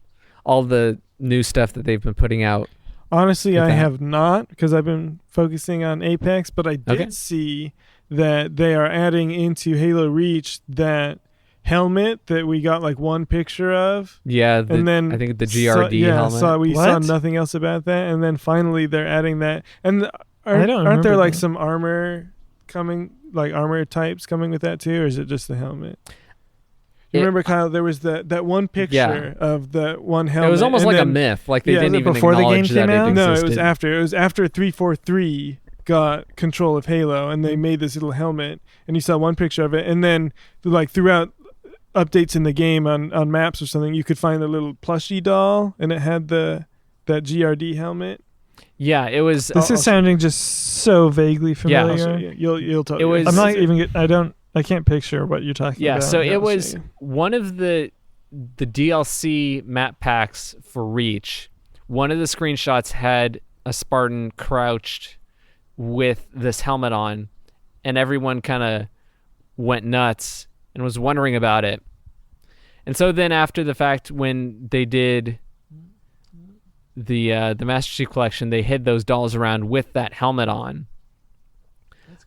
all the new stuff that they've been putting out. Honestly, I that. have not because I've been focusing on Apex, but I did see that they are adding into Halo Reach that helmet that we got like one picture of. Yeah, and then I think the GRD helmet. We saw nothing else about that, and then finally they're adding that. And aren't there like some armor coming, like armor types coming with that too, or is it just the helmet? You remember, Kyle? There was that one picture of the one helmet. It was almost like a myth. Like they didn't even before acknowledge the game came that out? it existed. No, it was after. It was after 343 got control of Halo, and they made this little helmet, and you saw one picture of it, and then like throughout updates in the game on maps or something, you could find a little plushie doll, and it had that GRD helmet. Yeah, it was. This is sounding just so vaguely familiar. You'll tell. It was. I'm not even. I can't picture what you're talking about. Yeah, so it was one of the DLC map packs for Reach. One of the screenshots had a Spartan crouched with this helmet on, and everyone kind of went nuts and was wondering about it. And so then after the fact, when they did the Master Chief Collection, they hid those dolls around with that helmet on.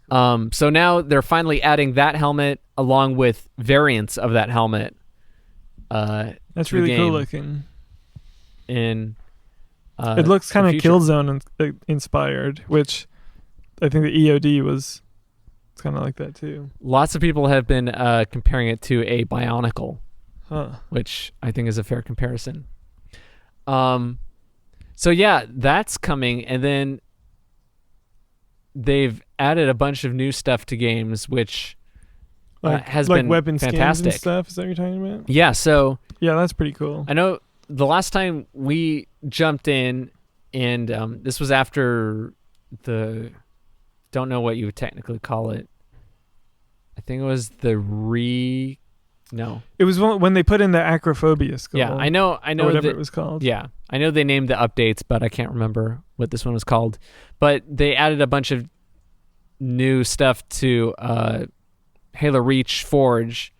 Cool. So now they're finally adding that helmet along with variants of that helmet. That's really cool looking. In it looks kind of Killzone inspired, which I think the EOD was kind of like that too. Lots of people have been comparing it to a Bionicle, which I think is a fair comparison. So yeah, that's coming, and then they've added a bunch of new stuff to games, which has been weapon fantastic. Skins and stuff. Is that what you're talking about? Yeah. So yeah, that's pretty cool. I know the last time we jumped in, and this was after don't know what you would technically call it. I think it was No. It was when they put in the acrophobia skull. Yeah, I know. Or whatever it was called. Yeah, I know they named the updates, but I can't remember what this one was called. But they added a bunch of new stuff to Halo Reach Forge,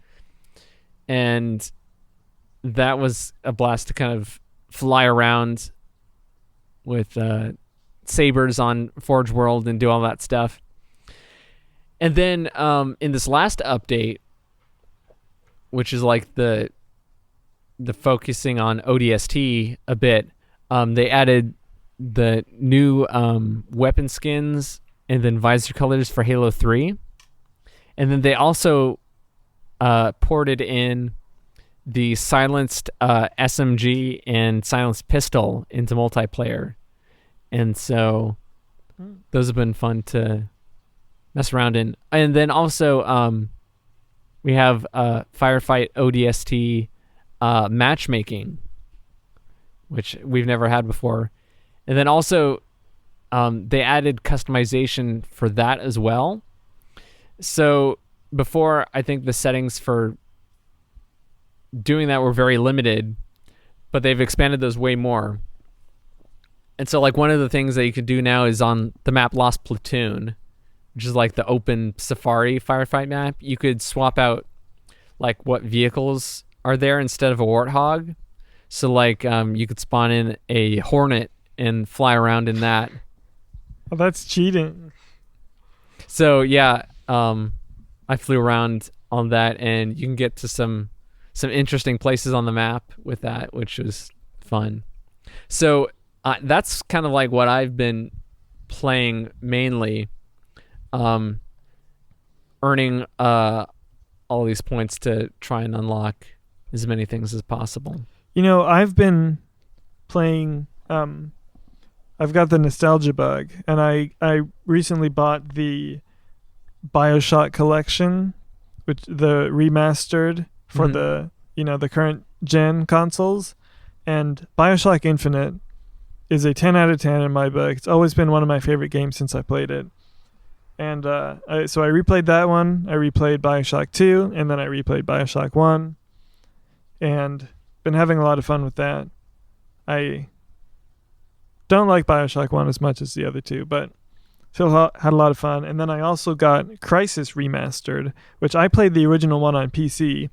and that was a blast to kind of fly around with sabers on Forge World and do all that stuff. And then in this last update, which is like the focusing on ODST a bit, they added the new weapon skins and then visor colors for Halo 3. And then they also ported in the silenced SMG and silenced pistol into multiplayer. And so those have been fun to mess around in. And then also we have Firefight ODST matchmaking, which we've never had before. And then also they added customization for that as well. So before, I think the settings for doing that were very limited, but they've expanded those way more. And so like one of the things that you could do now is on the map Lost Platoon, which is like the open safari firefight map, you could swap out like what vehicles are there instead of a Warthog. So like you could spawn in a Hornet and fly around in that Oh, that's cheating. So yeah, I flew around on that, and you can get to some interesting places on the map with that, which was fun. So that's kind of like what I've been playing mainly, earning all these points to try and unlock as many things as possible. I've been playing. I've got the nostalgia bug, and I recently bought the Bioshock collection, which the remastered for the the current gen consoles, and Bioshock Infinite is a 10 out of 10 in my book. It's always been one of my favorite games since I played it. And so I replayed that one. I replayed Bioshock 2, and then I replayed Bioshock 1, and been having a lot of fun with that. I don't like Bioshock 1 as much as the other two, but still had a lot of fun. And then I also got Crisis Remastered, which I played the original one on PC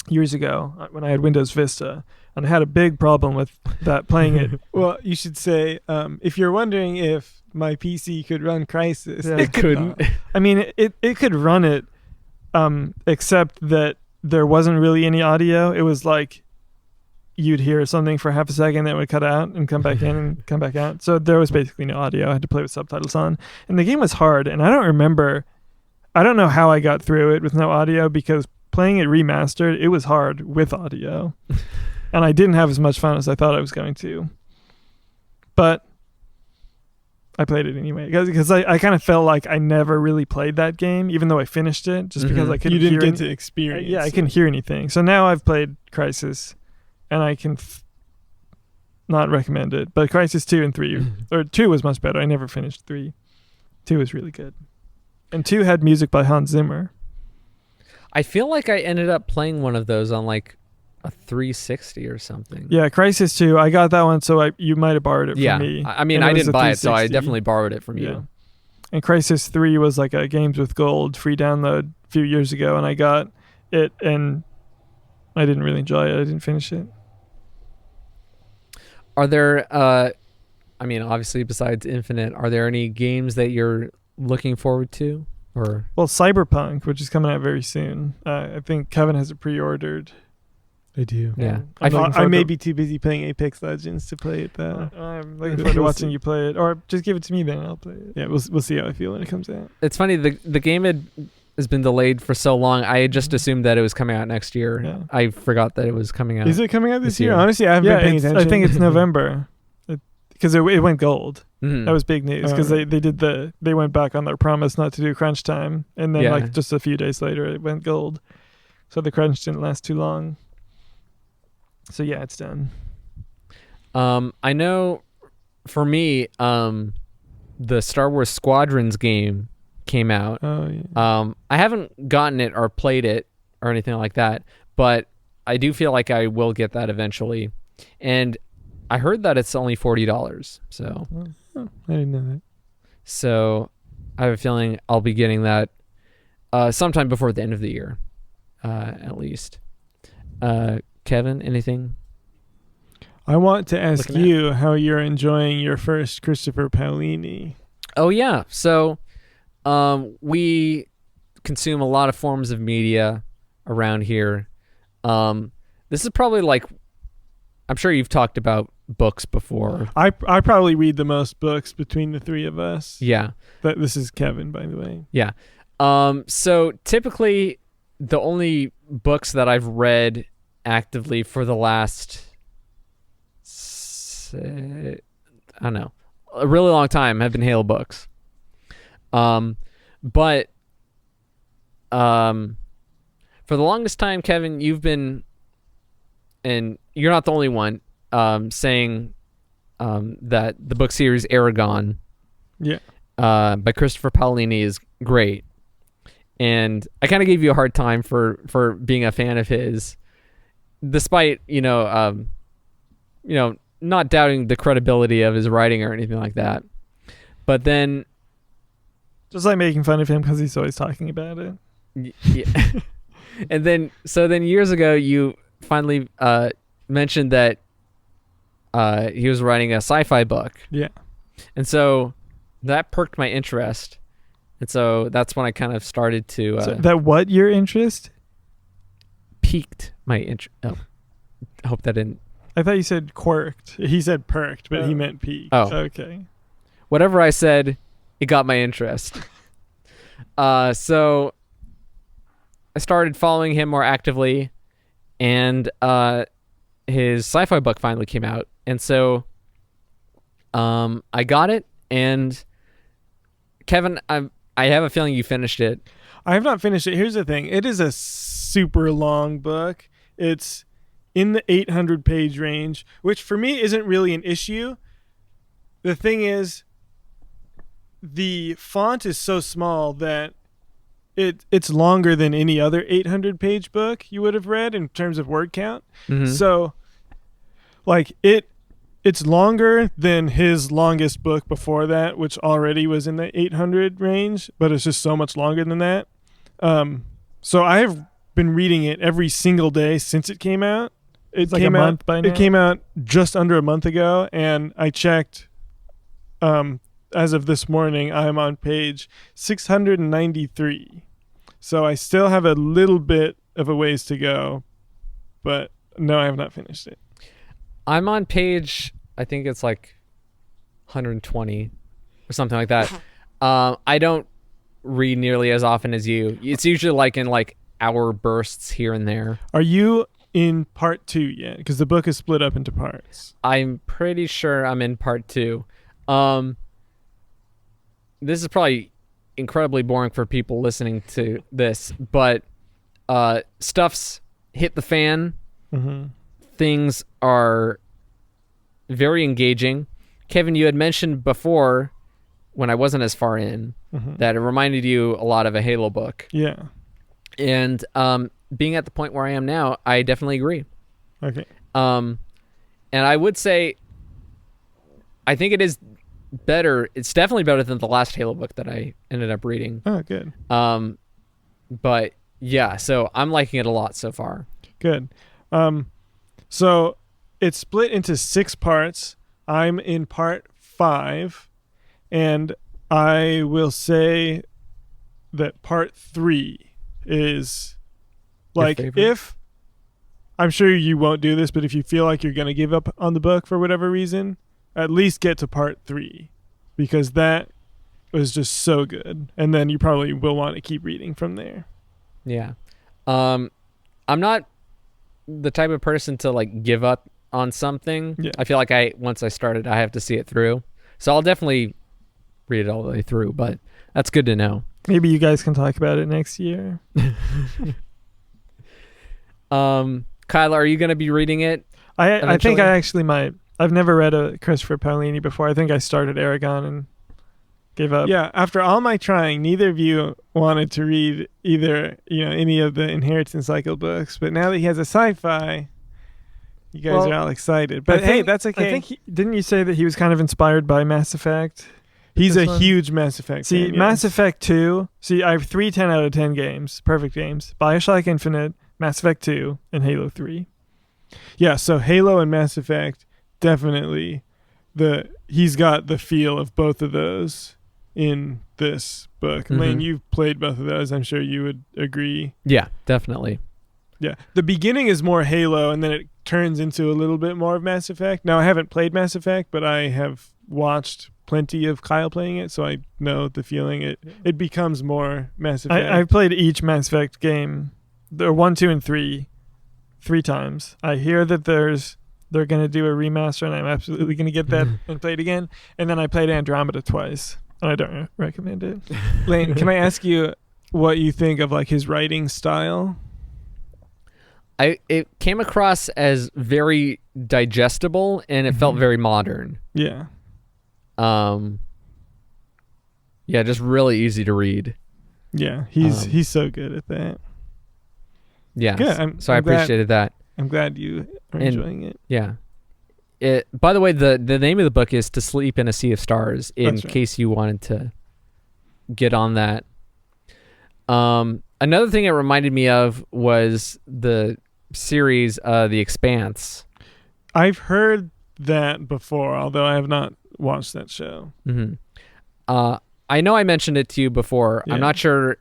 years ago when I had Windows Vista, and I had a big problem with that playing it. Well, you should say, if you're wondering if my PC could run Crisis, Yeah. it couldn't. I mean, it could run it, except that there wasn't really any audio. It was like you'd hear something for half a second, that would cut out and come back in and come back out. So there was basically no audio. I had to play with subtitles on. And the game was hard, and I don't know how I got through it with no audio, because playing it remastered, it was hard with audio. And I didn't have as much fun as I thought I was going to. But I played it anyway, because I kind of felt like I never really played that game, even though I finished it, just because I couldn't You didn't hear get to experience I couldn't hear anything. So now I've played Crisis, and I can not recommend it. But Crisis 2 and 3, or 2 was much better. I never finished 3. 2 was really good. And 2 had music by Hans Zimmer. I feel like I ended up playing one of those on like a 360 or something. Yeah, Crisis 2, I got that one, so you might have borrowed it from me. I mean, And I was didn't a buy it, so I 360. definitely borrowed it from Yeah. you. And Crisis 3 was like a Games with Gold free download a few years ago, and I got it, and I didn't really enjoy it. I didn't finish it. Are there, I mean, obviously besides Infinite, are there any games that you're looking forward to? Or Well, Cyberpunk, which is coming out very soon. I think Kevin has it pre-ordered. I do. Yeah. I'm looking I forward may to- be too busy playing Apex Legends to play it, though. I'm looking forward to watching you play it, or just give it to me then. I'll play it. Yeah, we'll see how I feel when it comes out. it's funny, the game has been delayed for so long. I had just assumed that it was coming out next year. Yeah. I forgot that it was coming out. Is it coming out this this year? year. Honestly, I haven't been paying attention. I think it's November, because it went gold. Mhm. That was big news, because they went back on their promise not to do crunch time, and then Yeah. like just a few days later it went gold. So the crunch didn't last too long. So yeah, it's done. I know for me, the Star Wars Squadrons game came out. Oh yeah. I haven't gotten it or played it or anything like that, but I do feel like I will get that eventually. And I heard that it's only $40. So I didn't know that. So I have a feeling I'll be getting that sometime before the end of the year, at least. Kevin, anything? I want to ask Looking at- you how you're enjoying your first Christopher Paolini. Oh, yeah. So we consume a lot of forms of media around here. This is probably like, I'm sure you've talked about books before. I probably read the most books between the three of us. Yeah. But this is Kevin, by the way. Yeah. So typically the only books that I've read actively for the last, I don't know, a really long time have been Halo books. But for the longest time, Kevin, you've been, and you're not the only one, saying that the book series Aragon, Yeah. by Christopher Paolini is great. And I kind of gave you a hard time for being a fan of his, despite not doubting the credibility of his writing or anything like that. But then, Just like making fun of him because he's always talking about it. yeah. And then years ago, you finally mentioned that he was writing a sci-fi book. Yeah. And so that perked my interest, and so that's when I kind of started to So that what your interest? piqued my interest. Oh, I hope that didn't. I thought you said quirked. He said perked, but he meant peaked. Oh, Okay. whatever I said, it got my interest. So I started following him more actively, and his sci-fi book finally came out, and so I got it. And Kevin, I have a feeling you finished it. I have not finished it. Here's the thing. It is a super long book. It's in the 800-page range, which for me isn't really an issue. The thing is, the font is so small that it's longer than any other 800-page book you would have read in terms of word count. Mhm. So, like, it's longer than his longest book before that, which already was in the 800 range, but it's just so much longer than that. So I have been reading it every single day since it came out. It's like a month by now? It came out just under a month ago, and I checked. As of this morning, I'm on page 693. So I still have a little bit of a ways to go, but no, I have not finished it. I'm on page, I think it's like 120 or something like that. I don't read nearly as often as you. It's usually like in like hour bursts here and there. Are you in part 2 yet? Because the book is split up into parts. I'm pretty sure I'm in part 2. This is probably incredibly boring for people listening to this, but stuff's hit the fan. Mm-hmm. Things are very engaging. Kevin, you had mentioned before, when I wasn't as far in, that it reminded you a lot of a Halo book. Yeah. And being at the point where I am now, I definitely agree. Okay. And I would say, I think it is better. It's definitely better than the last Halo book that I ended up reading. Oh, good. But yeah, so I'm liking it a lot so far. Good. So it's split into 6 parts. I'm in part 5, and I will say that part 3 is like, if I'm sure you won't do this, but if you feel like you're going to give up on the book for whatever reason, at least get to part 3, because that was just so good. And then you probably will want to keep reading from there. Yeah. I'm not the type of person to like give up on something. Yeah. I feel like once I started, I have to see it through. So I'll definitely read it all the way through, but that's good to know. Maybe you guys can talk about it next year. Kyla, are you going to be reading it? I think I actually might. I've never read a Christopher Paolini before. I think I started Aragon and gave up. Yeah, after all my trying, neither of you wanted to read either, any of the Inheritance Cycle books. But now that he has a sci-fi, you guys are all excited. But hey, that's okay. I think didn't you say that he was kind of inspired by Mass Effect? He's a huge Mass Effect fan. Mass Effect 2. See, I have 3 10 out of 10 games, perfect games. Bioshock Infinite, Mass Effect 2, and Halo 3. Yeah, so Halo and Mass Effect, definitely he's got the feel of both of those in this book. Mm-hmm. Layne, you've played both of those. I'm sure you would agree. Yeah, definitely. Yeah. The beginning is more Halo, and then it turns into a little bit more of Mass Effect. Now, I haven't played Mass Effect, but I have watched plenty of Kyle playing it, so I know the feeling. It becomes more Mass Effect. I've played each Mass Effect game, the 1, 2, and 3 times. I hear that they're going to do a remaster, and I'm absolutely going to get that and play it again. And then I played Andromeda twice, and I don't recommend it. Layne, can I ask you what you think of like his writing style? It came across as very digestible, and it felt very modern. Yeah. Yeah, just really easy to read. Yeah, he's so good at that. Yeah, good. I appreciated that. I'm glad you are enjoying it. Yeah. By the way, the name of the book is To Sleep in a Sea of Stars, in case you wanted to get on that. Another thing it reminded me of was the series The Expanse. I've heard that before, although I have not watched that show. Mm-hmm. I know I mentioned it to you before. Yeah. I'm not sure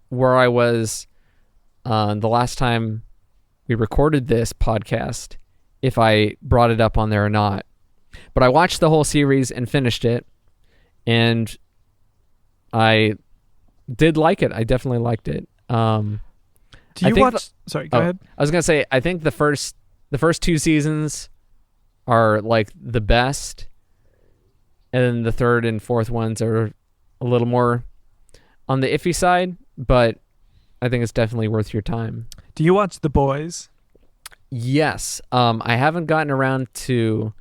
where I was the last time we recorded this podcast, if I brought it up on there or not. But I watched the whole series and finished it, and I did like it. I definitely liked it. Do you watch? Sorry, go ahead. I was gonna say, I think the first 2 seasons are like the best, and then the third and fourth ones are a little more on the iffy side, but I think it's definitely worth your time. Do you watch The Boys? Yes. I haven't gotten around to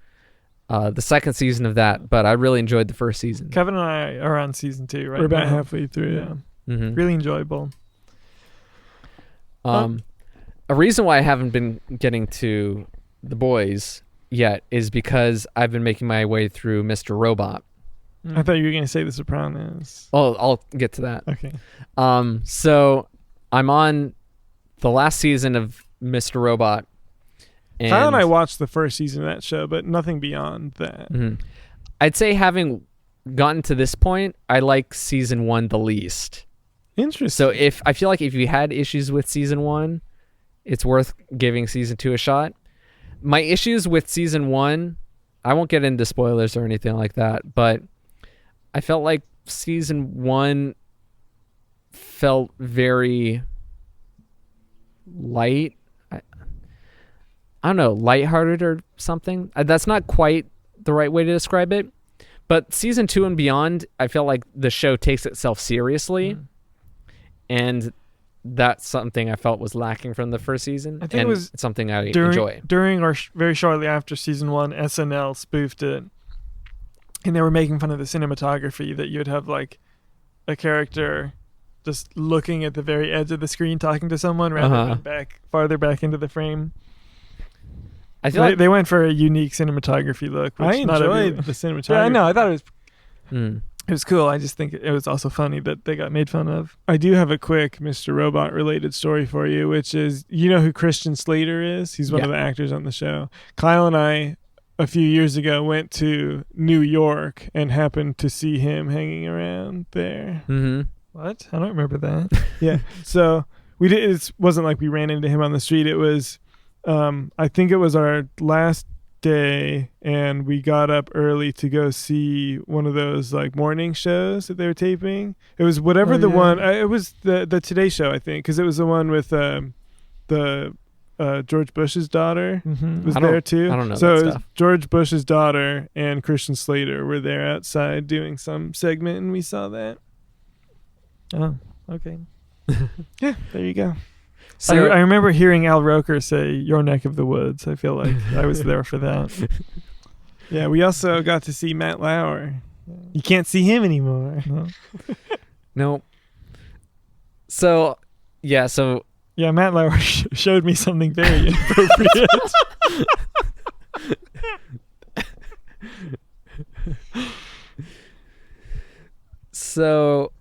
the second season of that, but I really enjoyed the first season. Kevin and I are on season 2 right We're about now. halfway through. Yeah. Mm-hmm. Really enjoyable. A reason why I haven't been getting to The Boys yet is because I've been making my way through Mr. Robot. I thought you were going to say The Sopranos. Oh, I'll get to that. Okay. So I'm on the last season of Mr. Robot. And Kyle and I watched the first season of that show, but nothing beyond that. Mhm. I'd say having gotten to this point, I like season 1 the least. Interesting. So I feel like if you had issues with season 1, it's worth giving season 2 a shot. My issues with season 1, I won't get into spoilers or anything like that, but I felt like season 1 felt very light. I don't know, lighthearted or something. That's not quite the right way to describe it. But season 2 and beyond, I feel like the show takes itself seriously. And that's something I felt was lacking from the first season. I think it was something I enjoy. During or very shortly after season 1, SNL spoofed it. And they were making fun of the cinematography, that you'd have like a character just looking at the very edge of the screen talking to someone rather than farther back into the frame. I feel like They went for a unique cinematography look. Which I enjoyed the cinematography. Yeah, I know. I thought it was Mm. It was cool. I just think it was also funny that they got made fun of. I do have a quick Mr. Robot related story for you, which is, you know who Christian Slater is? He's one of the actors on the show. Kyle and I, a few years ago, went to New York and happened to see him hanging around there. Mm-hmm. What? I don't remember that. Yeah. So it wasn't like we ran into him on the street. It was, I think it was our last day, and we got up early to go see one of those like morning shows that they were taping. It was whatever one. It was the Today Show, I think, because it was the one with the George Bush's daughter was there too. I don't know. So that it was stuff. George Bush's daughter and Christian Slater were there outside doing some segment, and we saw that. Oh, okay. Yeah, there you go. So I remember hearing Al Roker say "Your neck of the woods." I feel like I was there for that. Yeah, we also got to see Matt Lauer. You can't see him anymore. No. No. So, yeah. So Yeah, Matt Lauer showed me something very inappropriate. So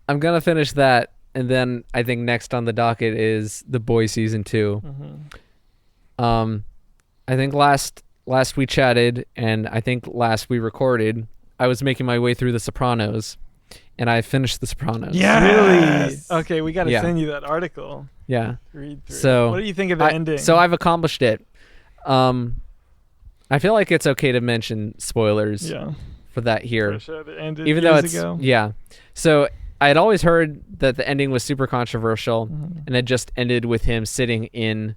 I'm gonna finish that, and then I think next on the docket is The Boys season 2. I think last we chatted, and I think last we recorded, I was making my way through The Sopranos, and I finished The Sopranos. Really? Okay, we got to Yeah. send you that article. Yeah. Read through. So what do you think of the ending? So I've accomplished it. I feel like it's okay to mention spoilers for that here. For a show that ended Even though years it's ago. So I had always heard that the ending was super controversial, and it just ended with him sitting in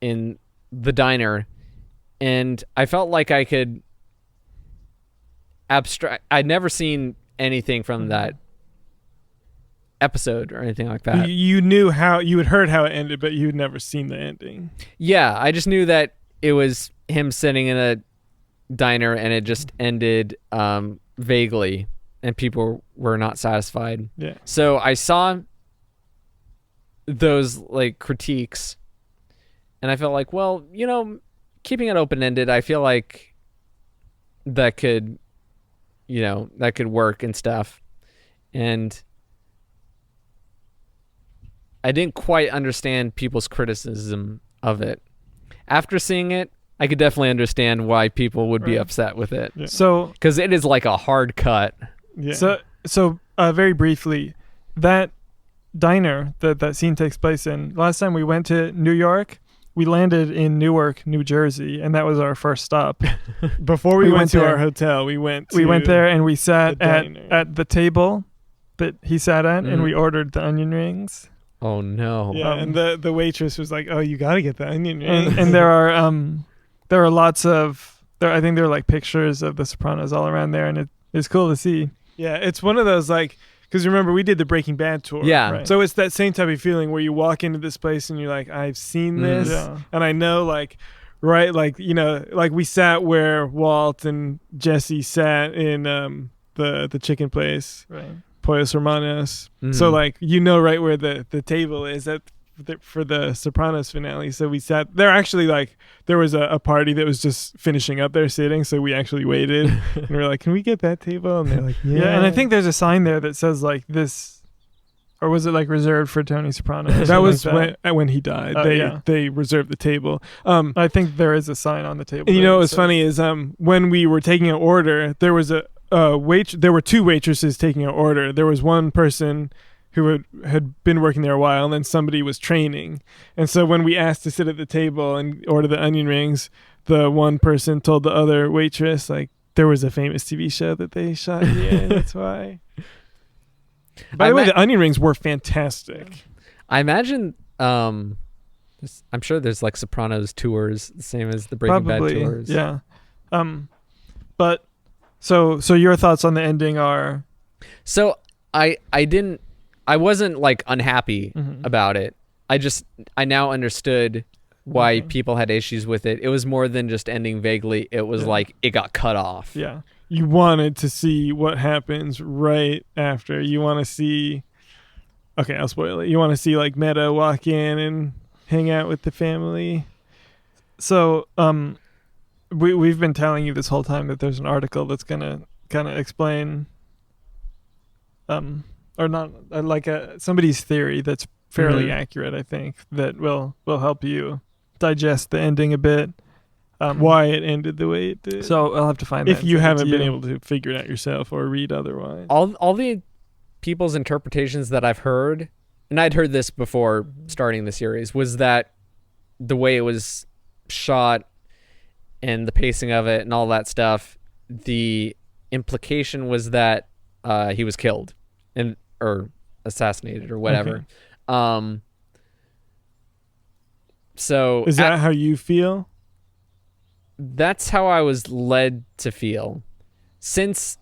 the diner, and I felt like I could abstract. I'd never seen anything from that episode or anything like that. You knew how, you had heard how it ended, but you had never seen the ending. Yeah, I just knew that it was him sitting in a diner, and it just ended vaguely, and people were not satisfied. Yeah. So I saw those like critiques, and I felt like, well, keeping it open-ended, I feel like that could work and stuff. And I didn't quite understand people's criticism of it. After seeing it, I could definitely understand why people would be Right. upset with it. Yeah. So Because it is like a hard cut. Yeah. So very briefly, that diner that scene takes place in. Last time we went to New York, we landed in Newark, New Jersey, and that was our first stop. Before we went to there. our hotel, we went there and we sat the diner. at the table that he sat at, and Mhm. we ordered the onion rings. Oh no. Yeah, and the waitress was like, "Oh, you got to get the onion rings." And there are lots of I think there are like pictures of the Sopranos all around there, and it's cool to see. Yeah, it's one of those like, because remember we did the Breaking Bad tour. Yeah. Right. So it's that same type of feeling where you walk into this place and you're like, I've seen this, Yeah. and I know like, right, like like we sat where Walt and Jesse sat in the chicken place, Right. Pollos Hermanos. Mhm. So like right where the table is for the Sopranos finale. So we sat there. Actually, like there was a party that was just finishing up their sitting, so we actually waited and we are like, "Can we get that table?" And they're like, "Yeah." Yeah, and I think there's a sign there that says like this, or was it like reserved for Tony Soprano? or that something was like when he died. Yeah. They reserved the table. I think there is a sign on the table. And you there know that what was says- funny is when we were taking an order, there was there were two waitresses taking an order. There was one person who had been working there a while, and then somebody was training. And so when we asked to sit at the table and order the onion rings, the one person told the other waitress like there was a famous TV show that they shot here. That's why. By the way, the onion rings were fantastic. I imagine I'm sure there's like Sopranos tours, the same as the Breaking Bad Probably, tours. yeah. But so your thoughts on the ending are So I wasn't like unhappy Mhm. about it. I now understood why Okay. people had issues with it. It was more than just ending vaguely. It was Yeah. like it got cut off. yeah. You wanted to see what happens right after. You want to see. Okay, I'll spoil it. You want to see like Meta walk in and hang out with the family. So we've been telling you this whole time that there's an article that's gonna kind of explain or not like somebody's theory that's fairly Mhm. accurate, I think, that will help you digest the ending a bit. Why it ended the way it did. So I'll have to find that if and you send it haven't to been you. able to figure it out yourself or read otherwise. All the people's interpretations that I've heard, and I'd heard this before starting the series, was that the way it was shot and the pacing of it and all that stuff, the implication was that he was killed or assassinated or whatever. So Is that how you feel? that's how I was led to feel. Since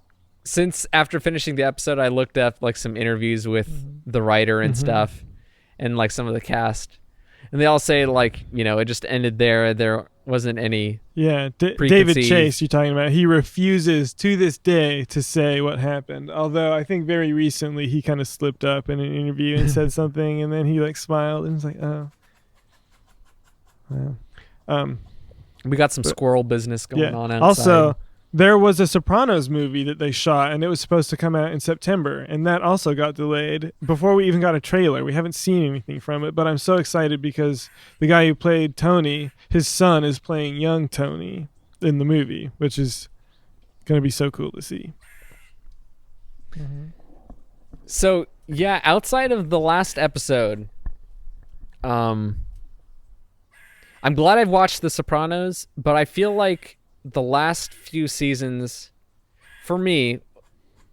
after finishing the episode, I looked up like some interviews with the writer and stuff, and like some of the cast, and they all say like, you know, it just ended there. There wasn't any. Yeah, David Preconceived. Chase, you're talking about. He refuses to this day to say what happened. Although I think very recently he kind of slipped up in an interview and said something, and then he like smiled and was like, "Oh, well." We got some squirrel business going on outside. Also, there was a Sopranos movie that they shot, and it was supposed to come out in September, and that also got delayed before we even got a trailer. We haven't seen anything from it, but I'm so excited because the guy who played Tony, his son is playing young Tony in the movie, which is going to be so cool to see. So yeah, outside of the last episode, I'm glad I've watched The Sopranos, but I feel like the last few seasons, for me,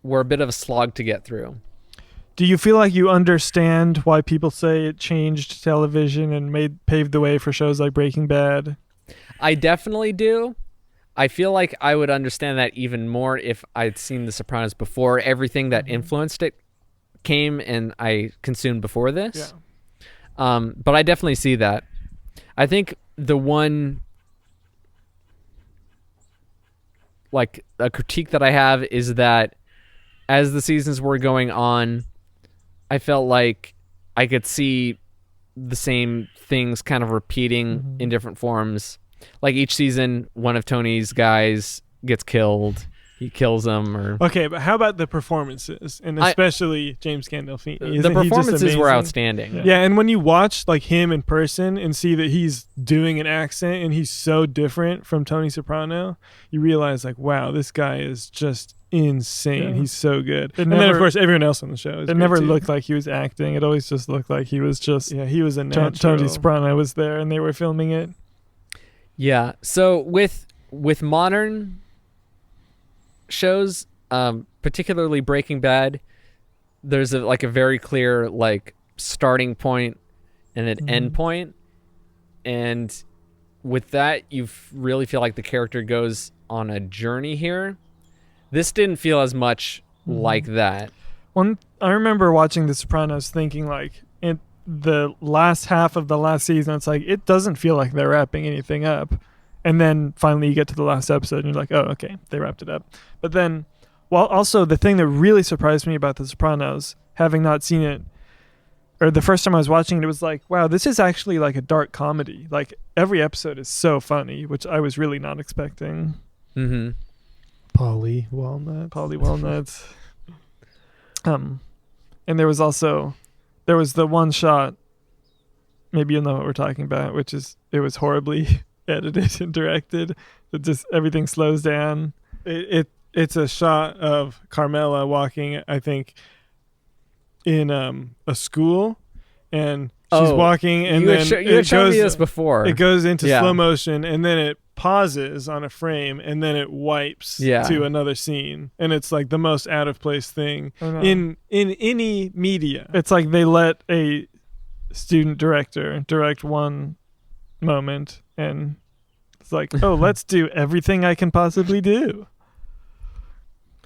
were a bit of a slog to get through. Do you feel like you understand why people say it changed television and paved the way for shows like Breaking Bad? I definitely do. I feel like I would understand that even more if I'd seen The Sopranos before everything that influenced it came and I consumed before this. Yeah. But I definitely see that. I think the one, like, a critique that I have is that as the seasons were going on, I felt like I could see the same things kind of repeating in different forms. Like each season, one of Tony's guys gets killed. he kills him. Or Okay, but how about the performances, and especially James Gandolfini? the Isn't he just performances were amazing? outstanding. Yeah, and when you watch like him in person and see that he's doing an accent and he's so different from Tony Soprano, you realize like, wow, this guy is just insane. Yeah. He's so good. It And then of never- course everyone else on the show is It great, never too. looked like he was acting. It always just looked like he was just he was a natural. Tony Soprano was there and they were filming it. Yeah. So with modern shows, particularly Breaking Bad, there's a very clear like starting point and an end point, and with that you really feel like the character goes on a journey here. This didn't feel as much like that. I remember watching The Sopranos thinking like in the last half of the last season, it's like it doesn't feel like they're wrapping anything up. And then finally you get to the last episode and you're like, oh, okay, they wrapped it up. But then, well, also the thing that really surprised me about The Sopranos, having not seen it, or the first time I was watching it, it was like, wow, this is actually like a dark comedy. Like every episode is so funny, which I was really not expecting. Mm-hmm. Polly Walnuts. And there was the one shot, maybe you'll know what we're talking about, which is it was horribly edited and directed. It just everything slows down. It's a shot of Carmela walking, I think, in a school, and she's walking, and you then had shown me this before. It goes into Yeah. slow motion, and then it pauses on a frame, and then it wipes to another scene, and it's like the most out of place thing in any media. It's like they let a student director direct one moment, and it's like, oh, let's do everything I can possibly do.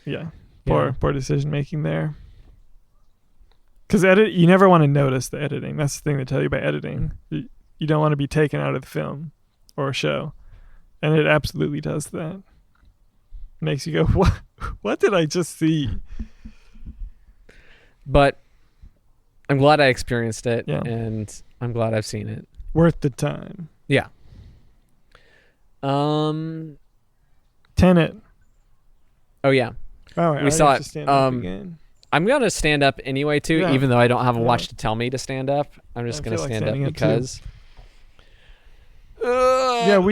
Yeah, poor decision making there. Because you never want to notice the editing. That's the thing they tell you about editing. You don't want to be taken out of the film or a show, and it absolutely does that. Makes you go, what did I just see? But I'm glad I experienced it, Yeah. and I'm glad I've seen it. Worth the time. Yeah. Tenet. Oh yeah. Oh, We saw it. Stand up again. I'm gonna stand up anyway too, Yeah. even though I don't have a Yeah. watch to tell me to stand up. I'm just I gonna feel like stand up standing up, too. because.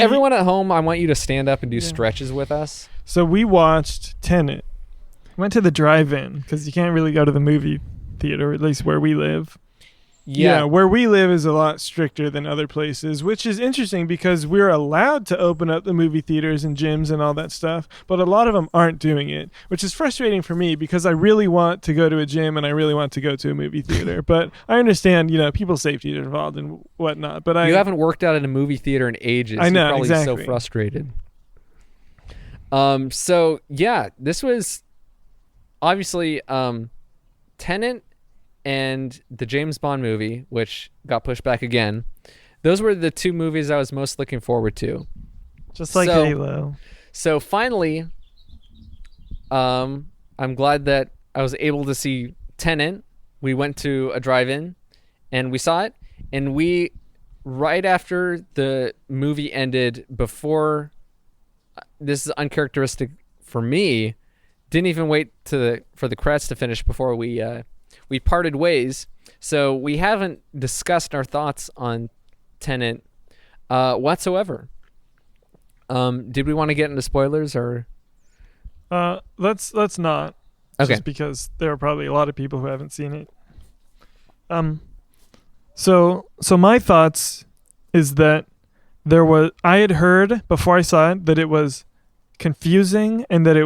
Everyone at home, I want you to stand up and do Yeah. stretches with us. So we watched Tenet. Went to the drive-in because you can't really go to the movie theater, at least where we live. Yeah, where we live is a lot stricter than other places, which is interesting because we're allowed to open up the movie theaters and gyms and all that stuff, but a lot of them aren't doing it, which is frustrating for me because I really want to go to a gym and I really want to go to a movie theater. But I understand, people's safety is involved and whatnot. But You haven't worked out in a movie theater in ages. I know, You're probably exactly. so frustrated. So yeah, this was obviously Tenet and the James Bond movie, which got pushed back again. Those were the two movies I was most looking forward to. Just like Halo. So finally, I'm glad that I was able to see Tenet. We went to a drive-in and we saw it, and we, right after the movie ended, before, this is uncharacteristic for me, didn't even wait for the credits to finish before we parted ways. So we haven't discussed our thoughts on Tenet whatsoever. Did we want to get into spoilers or? Let's not. Okay. Just because there are probably a lot of people who haven't seen it. So my thoughts is that I had heard before I saw it that it was confusing and that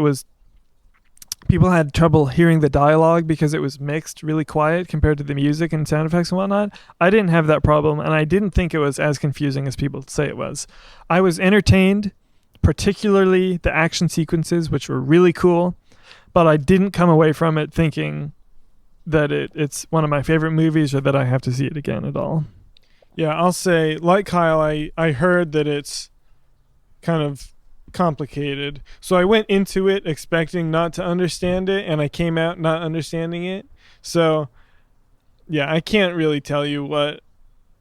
people had trouble hearing the dialogue because it was mixed really quiet compared to the music and sound effects and whatnot. I didn't have that problem, and I didn't think it was as confusing as people say it was. I was entertained, particularly the action sequences, which were really cool, but I didn't come away from it thinking that it's one of my favorite movies or that I have to see it again at all. Yeah, I'll say, like Kyle, I heard that it's kind of complicated. So I went into it expecting not to understand it, and I came out not understanding it. So, yeah, I can't really tell you what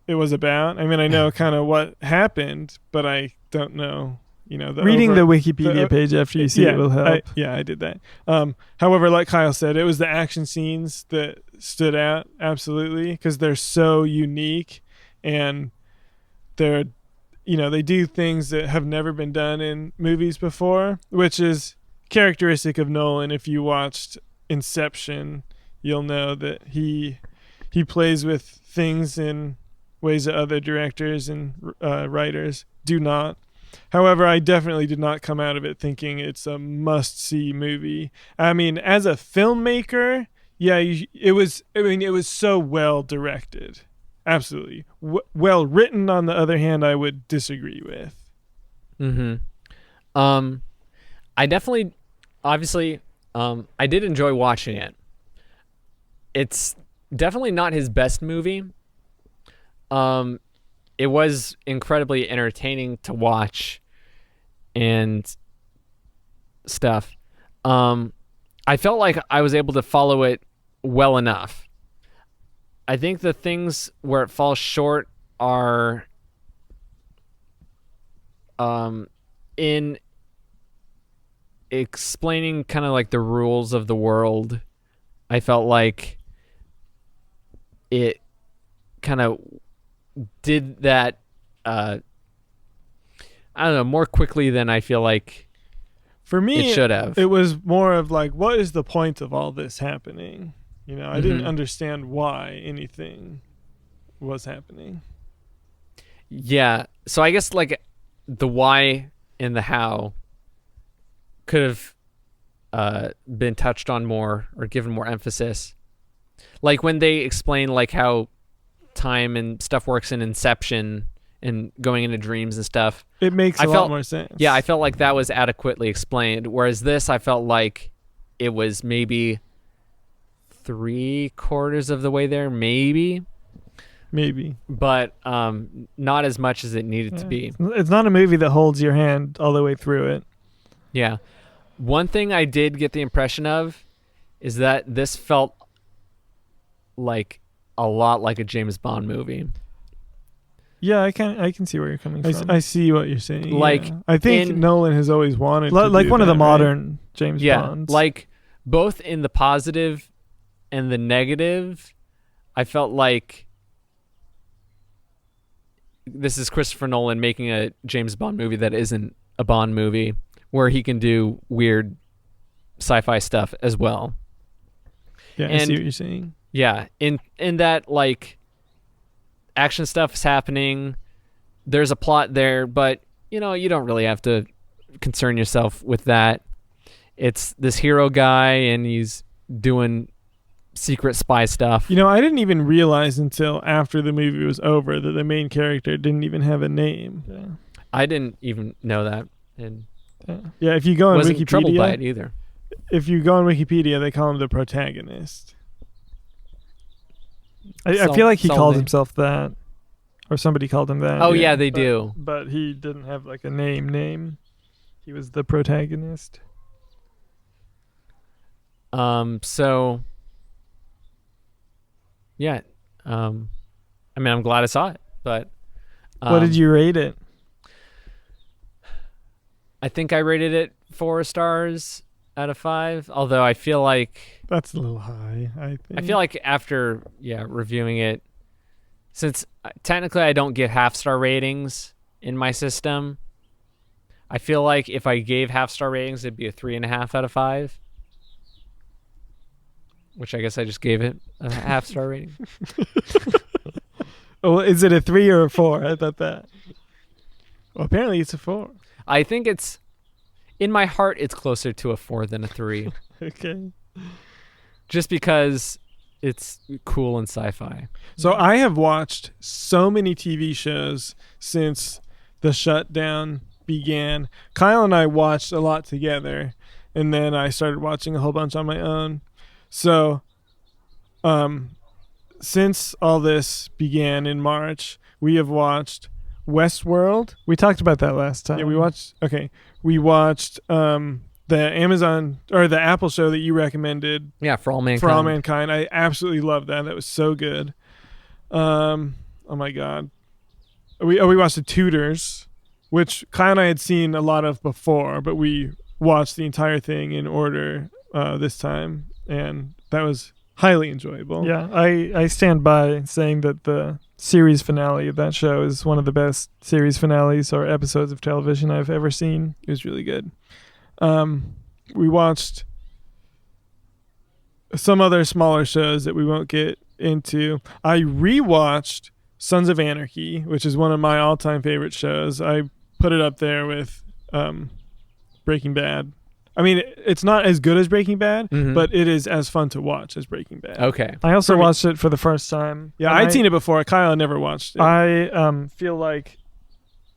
it was about. I mean, I know kind of what happened, but I don't know Reading the Wikipedia page after you see it will help. I did that. However, like Kyle said, it was the action scenes that stood out absolutely because they're so unique, and they're, they do things that have never been done in movies before, which is characteristic of Nolan. If you watched Inception, you'll know that he plays with things in ways that other directors and writers do not. However, I definitely did not come out of it thinking it's a must-see movie. I mean, as a filmmaker, yeah, it was so well directed. Absolutely. Well written, on the other hand, I would disagree with. I definitely, obviously, I did enjoy watching it. It's definitely not his best movie. It was incredibly entertaining to watch and stuff. I felt like I was able to follow it well enough. I think the things where it falls short are in explaining kind of like the rules of the world. I felt like it kind of did that I don't know, more quickly than I feel like for me it should have. It was more of like, what is the point of all this happening? I didn't understand why anything was happening. Yeah, so I guess like the why and the how could have been touched on more or given more emphasis. Like when they explain like how time and stuff works in Inception and going into dreams and stuff, it makes a lot more sense. Yeah, I felt like that was adequately explained, whereas this, I felt like it was maybe 3/4 of the way there, maybe, but not as much as it needed to be. It's not a movie that holds your hand all the way through it. Yeah. One thing I did get the impression of is that this felt like a lot like a James Bond movie. Yeah, I can see where you're coming from. I see what you're saying. Like, yeah. I think Nolan has always wanted to like do one of that, the modern James Bonds. Like both in the positive and the negative. I felt like this is Christopher Nolan making a James Bond movie that isn't a Bond movie, where he can do weird sci-fi stuff as well. Yeah, I see what you're saying. Yeah, in that, like, action stuff is happening, there's a plot there, but you don't really have to concern yourself with that. It's this hero guy and he's doing secret spy stuff. I didn't even realize until after the movie was over that the main character didn't even have a name. Yeah. I didn't even know that. And yeah, if you go on wasn't Wikipedia, troubled by it either. If you go on Wikipedia, they call him the protagonist. I feel like he called himself that, or somebody called him that. Oh yeah, they do. But he didn't have like a name. He was the protagonist. So yeah. I mean, I'm glad I saw it, but what did you rate it? I think I rated it 4 stars out of 5, although I feel like that's a little high. I feel like after reviewing it, since technically I don't get half-star ratings in my system, I feel like if I gave half-star ratings, it'd be a 3.5 out of 5, which I guess I just gave it a half-star rating. Oh, is it a 3 or a 4? I thought that. Well, apparently it's a 4. I think it's, in my heart, it's closer to a 4 than a 3. Okay. Just because it's cool and sci-fi. So I have watched so many TV shows since the shutdown began. Kyle and I watched a lot together, and then I started watching a whole bunch on my own. So since all this began in March, we have watched Westworld. We talked about that last time. Yeah, we watched the Amazon or the Apple show that you recommended. Yeah, For All Mankind. For All Mankind. I absolutely loved that. That was so good. Oh my God. We watched The Tudors, which Kyle and I had seen a lot of before, but we watched the entire thing in order this time, and that was highly enjoyable. Yeah, I stand by saying that the series finale of that show is one of the best series finales or episodes of television I've ever seen. It was really good. We watched some other smaller shows that we won't get into. I rewatched Sons of Anarchy, which is one of my all-time favorite shows. I put it up there with Breaking Bad. I mean, it's not as good as Breaking Bad, but it is as fun to watch as Breaking Bad. Okay. I also watched it for the first time. Yeah, I'd seen it before. Kyle had never watched it. I feel like,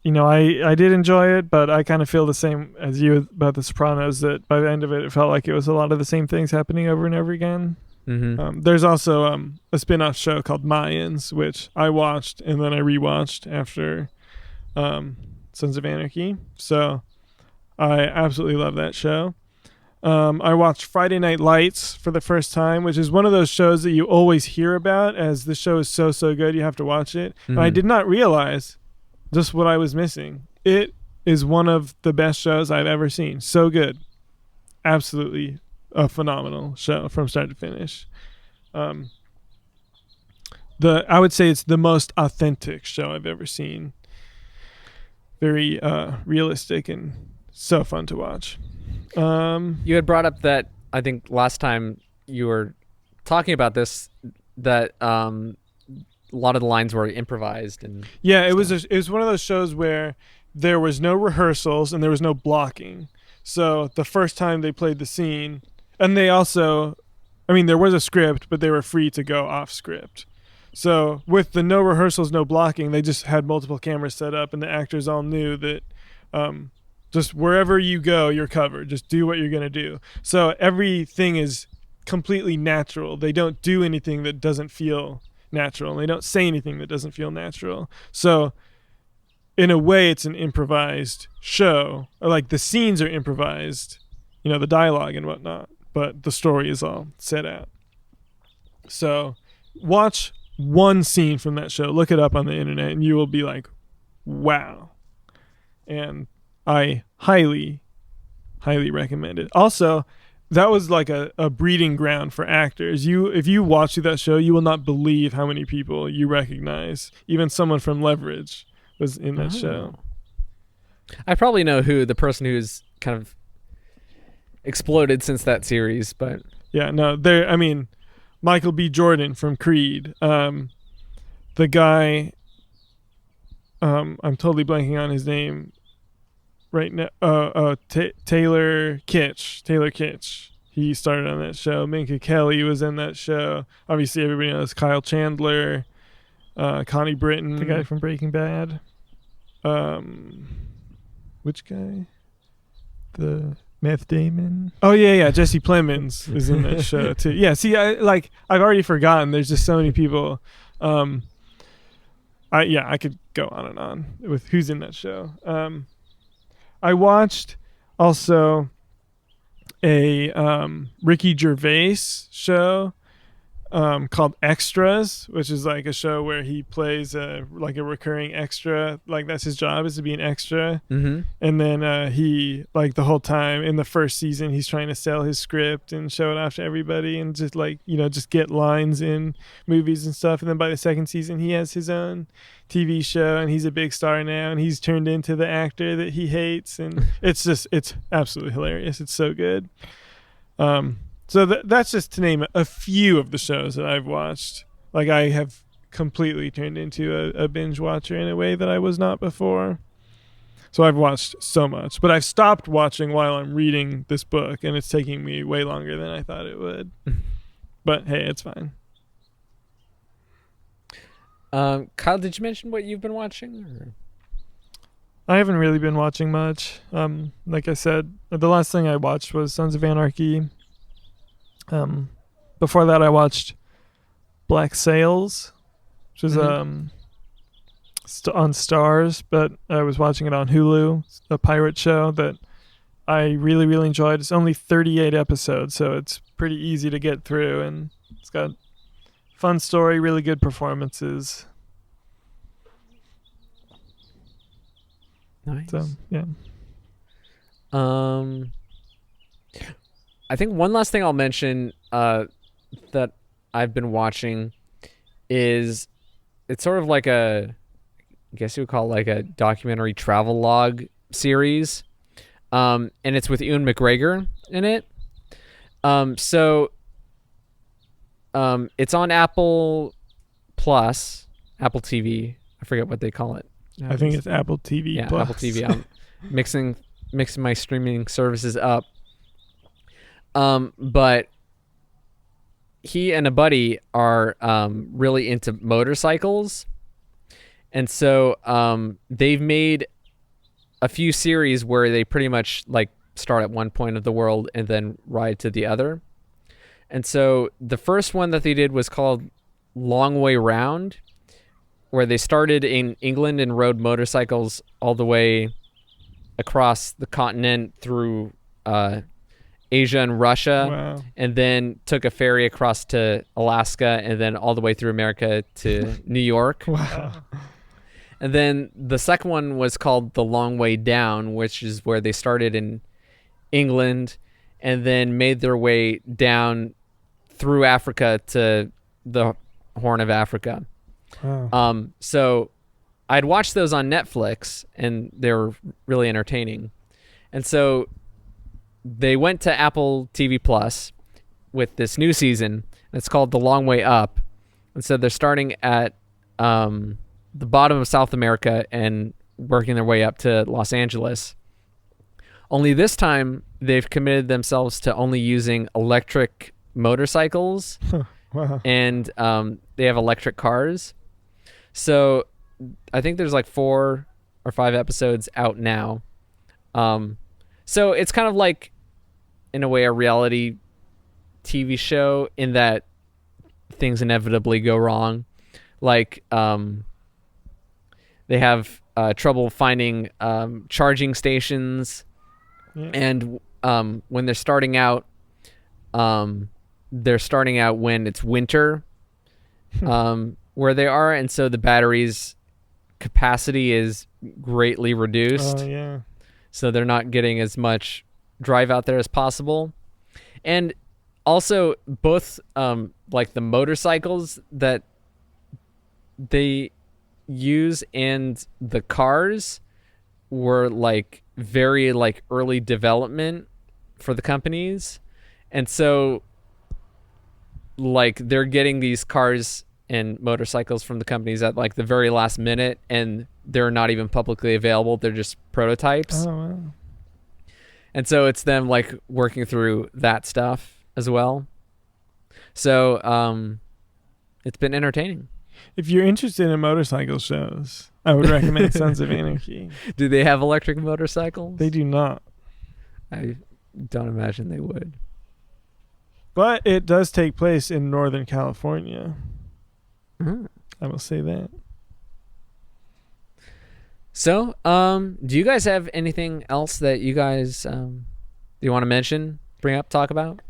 I did enjoy it, but I kind of feel the same as you about The Sopranos, that by the end of it, it felt like it was a lot of the same things happening over and over again. There's also a spin-off show called Mayans, which I watched and then I rewatched after Sons of Anarchy. So I absolutely love that show. I watched Friday Night Lights for the first time, which is one of those shows that you always hear about as the show is so good you have to watch it. And I did not realize just what I was missing. It is one of the best shows I've ever seen. So good. Absolutely a phenomenal show from start to finish. I would say it's the most authentic show I've ever seen. Very realistic and so fun to watch. You had brought up that, I think last time you were talking about this, that a lot of the lines were improvised. And yeah, it was one of those shows where there was no rehearsals and there was no blocking. So the first time they played the scene, and they also, there was a script, but they were free to go off script. So with the no rehearsals, no blocking, they just had multiple cameras set up, and the actors all knew that just wherever you go, you're covered. Just do what you're going to do. So everything is completely natural. They don't do anything that doesn't feel natural. And they don't say anything that doesn't feel natural. So in a way, it's an improvised show. Like the scenes are improvised, the dialogue and whatnot, but the story is all set out. So watch one scene from that show. Look it up on the internet and you will be like, wow. And I highly, highly recommend it. Also, that was like a breeding ground for actors. If you watch that show, you will not believe how many people you recognize. Even someone from Leverage was in that show. I probably know who the person who's kind of exploded since that series, but yeah, no, Michael B. Jordan from Creed. The guy, I'm totally blanking on his name right now. Taylor Kitsch. He started on that show. Minka Kelly was in that show. Obviously, everybody knows Kyle Chandler, Connie Britton, the guy from Breaking Bad. Which guy? The Matt Damon. Oh yeah, Jesse Plemons is in that show too. Yeah, see, I've already forgotten. There's just so many people. I could go on and on with who's in that show. I watched also a Ricky Gervais show called Extras, which is like a show where he plays a recurring extra. Like that's his job, is to be an extra. And then he, like, the whole time in the first season, he's trying to sell his script and show it off to everybody and just just get lines in movies and stuff. And then by the second season, he has his own TV show and he's a big star now and he's turned into the actor that he hates. And it's absolutely hilarious. It's so good. So that's just to name a few of the shows that I've watched. Like, I have completely turned into a binge watcher in a way that I was not before. So I've watched so much. But I've stopped watching while I'm reading this book, and it's taking me way longer than I thought it would. But hey, it's fine. Kyle, did you mention what you've been watching? Or? I haven't really been watching much. Like I said, the last thing I watched was Sons of Anarchy. Before that, I watched Black Sails, which was on Stars, but I was watching it on Hulu, a pirate show that I really, really enjoyed. It's only 38 episodes, so it's pretty easy to get through, and it's got fun story, really good performances. Nice. So yeah. I think one last thing I'll mention that I've been watching is it's sort of like I guess you would call it like a documentary travel log series. And it's with Ewan McGregor in it. It's on Apple Plus, Apple TV. I forget what they call it. I think it's Apple TV. Yeah, Plus. Apple TV. I'm mixing my streaming services up. But he and a buddy are really into motorcycles, and so they've made a few series where they pretty much like start at one point of the world and then ride to the other. And so the first one that they did was called Long Way Round, where they started in England and rode motorcycles all the way across the continent through Asia and Russia. Wow. And then took a ferry across to Alaska and then all the way through America to New York. Wow. And then the second one was called The Long Way Down, which is where they started in England and then made their way down through Africa to the Horn of Africa. Wow. So I'd watched those on Netflix and they were really entertaining. And so they went to Apple TV Plus with this new season. It's called The Long Way Up. And so they're starting at the bottom of South America and working their way up to Los Angeles. Only this time they've committed themselves to only using electric motorcycles. Wow. And they have electric cars. So I think there's like 4 or 5 episodes out now. So it's kind of like, in a way, a reality TV show in that things inevitably go wrong. Like they have trouble finding charging stations. Yeah. And when they're starting out when it's winter where they are, and so the battery's capacity is greatly reduced. Oh yeah. So they're not getting as much drive out there as possible. And also both like the motorcycles that they use and the cars were like very like early development for the companies. And so like they're getting these cars and motorcycles from the companies at like the very last minute, and they're not even publicly available. They're just prototypes. Oh wow. And so it's them like working through that stuff as well. So it's been entertaining. If you're interested in motorcycle shows, I would recommend Sons of Anarchy. Do they have electric motorcycles? They do not. I don't imagine they would. But it does take place in Northern California. Mm. I will say that. So, do you guys have anything else that you guys you want to mention, bring up, talk about?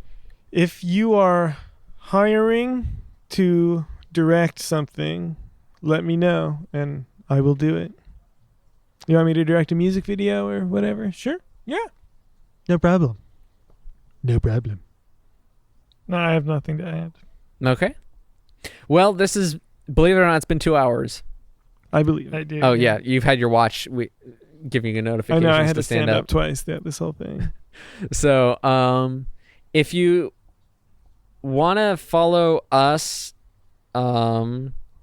If you are hiring to direct something, let me know and I will do it. You want me to direct a music video or whatever? Sure. Yeah. No problem. No problem. No, I have nothing to add. Okay. Well, this is, believe it or not, it's been 2 hours. I believe I do. Oh, yeah. You've had your watch giving you I notifications know I had to stand up. twice this whole thing. So, if you want to follow us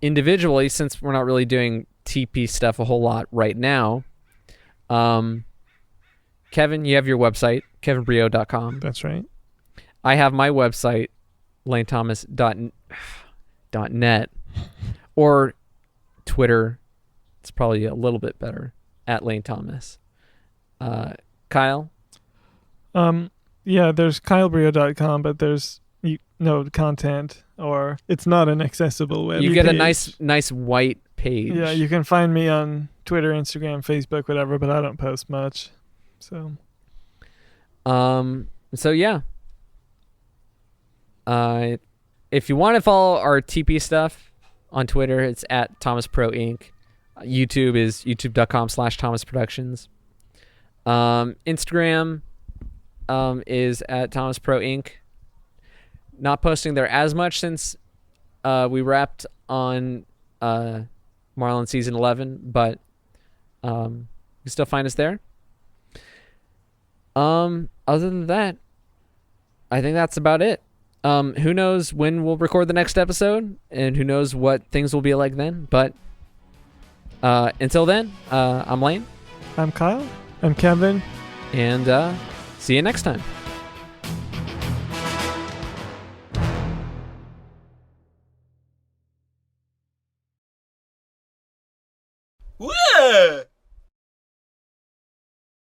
individually, since we're not really doing TP stuff a whole lot right now, Kevin, you have your website, kevinbrio.com. That's right. I have my website, lanethomas.net, or Twitter. It's probably a little bit better, at Layne Thomas. Kyle? Yeah, there's kylebrio.com, but there's no content, or it's not an accessible web. You get a page. nice white page. Yeah, you can find me on Twitter, Instagram, Facebook, whatever, but I don't post much. So yeah. If you want to follow our TP stuff on Twitter, it's at Thomas Pro Inc. YouTube is youtube.com/Thomas Productions. Instagram is at Thomas Pro Inc. Not posting there as much since we wrapped on Marlon season 11, but you can still find us there. Other than that, I think that's about it. Who knows when we'll record the next episode, and who knows what things will be like then. But until then, I'm Layne. I'm Kyle. I'm Kevin. And see you next time.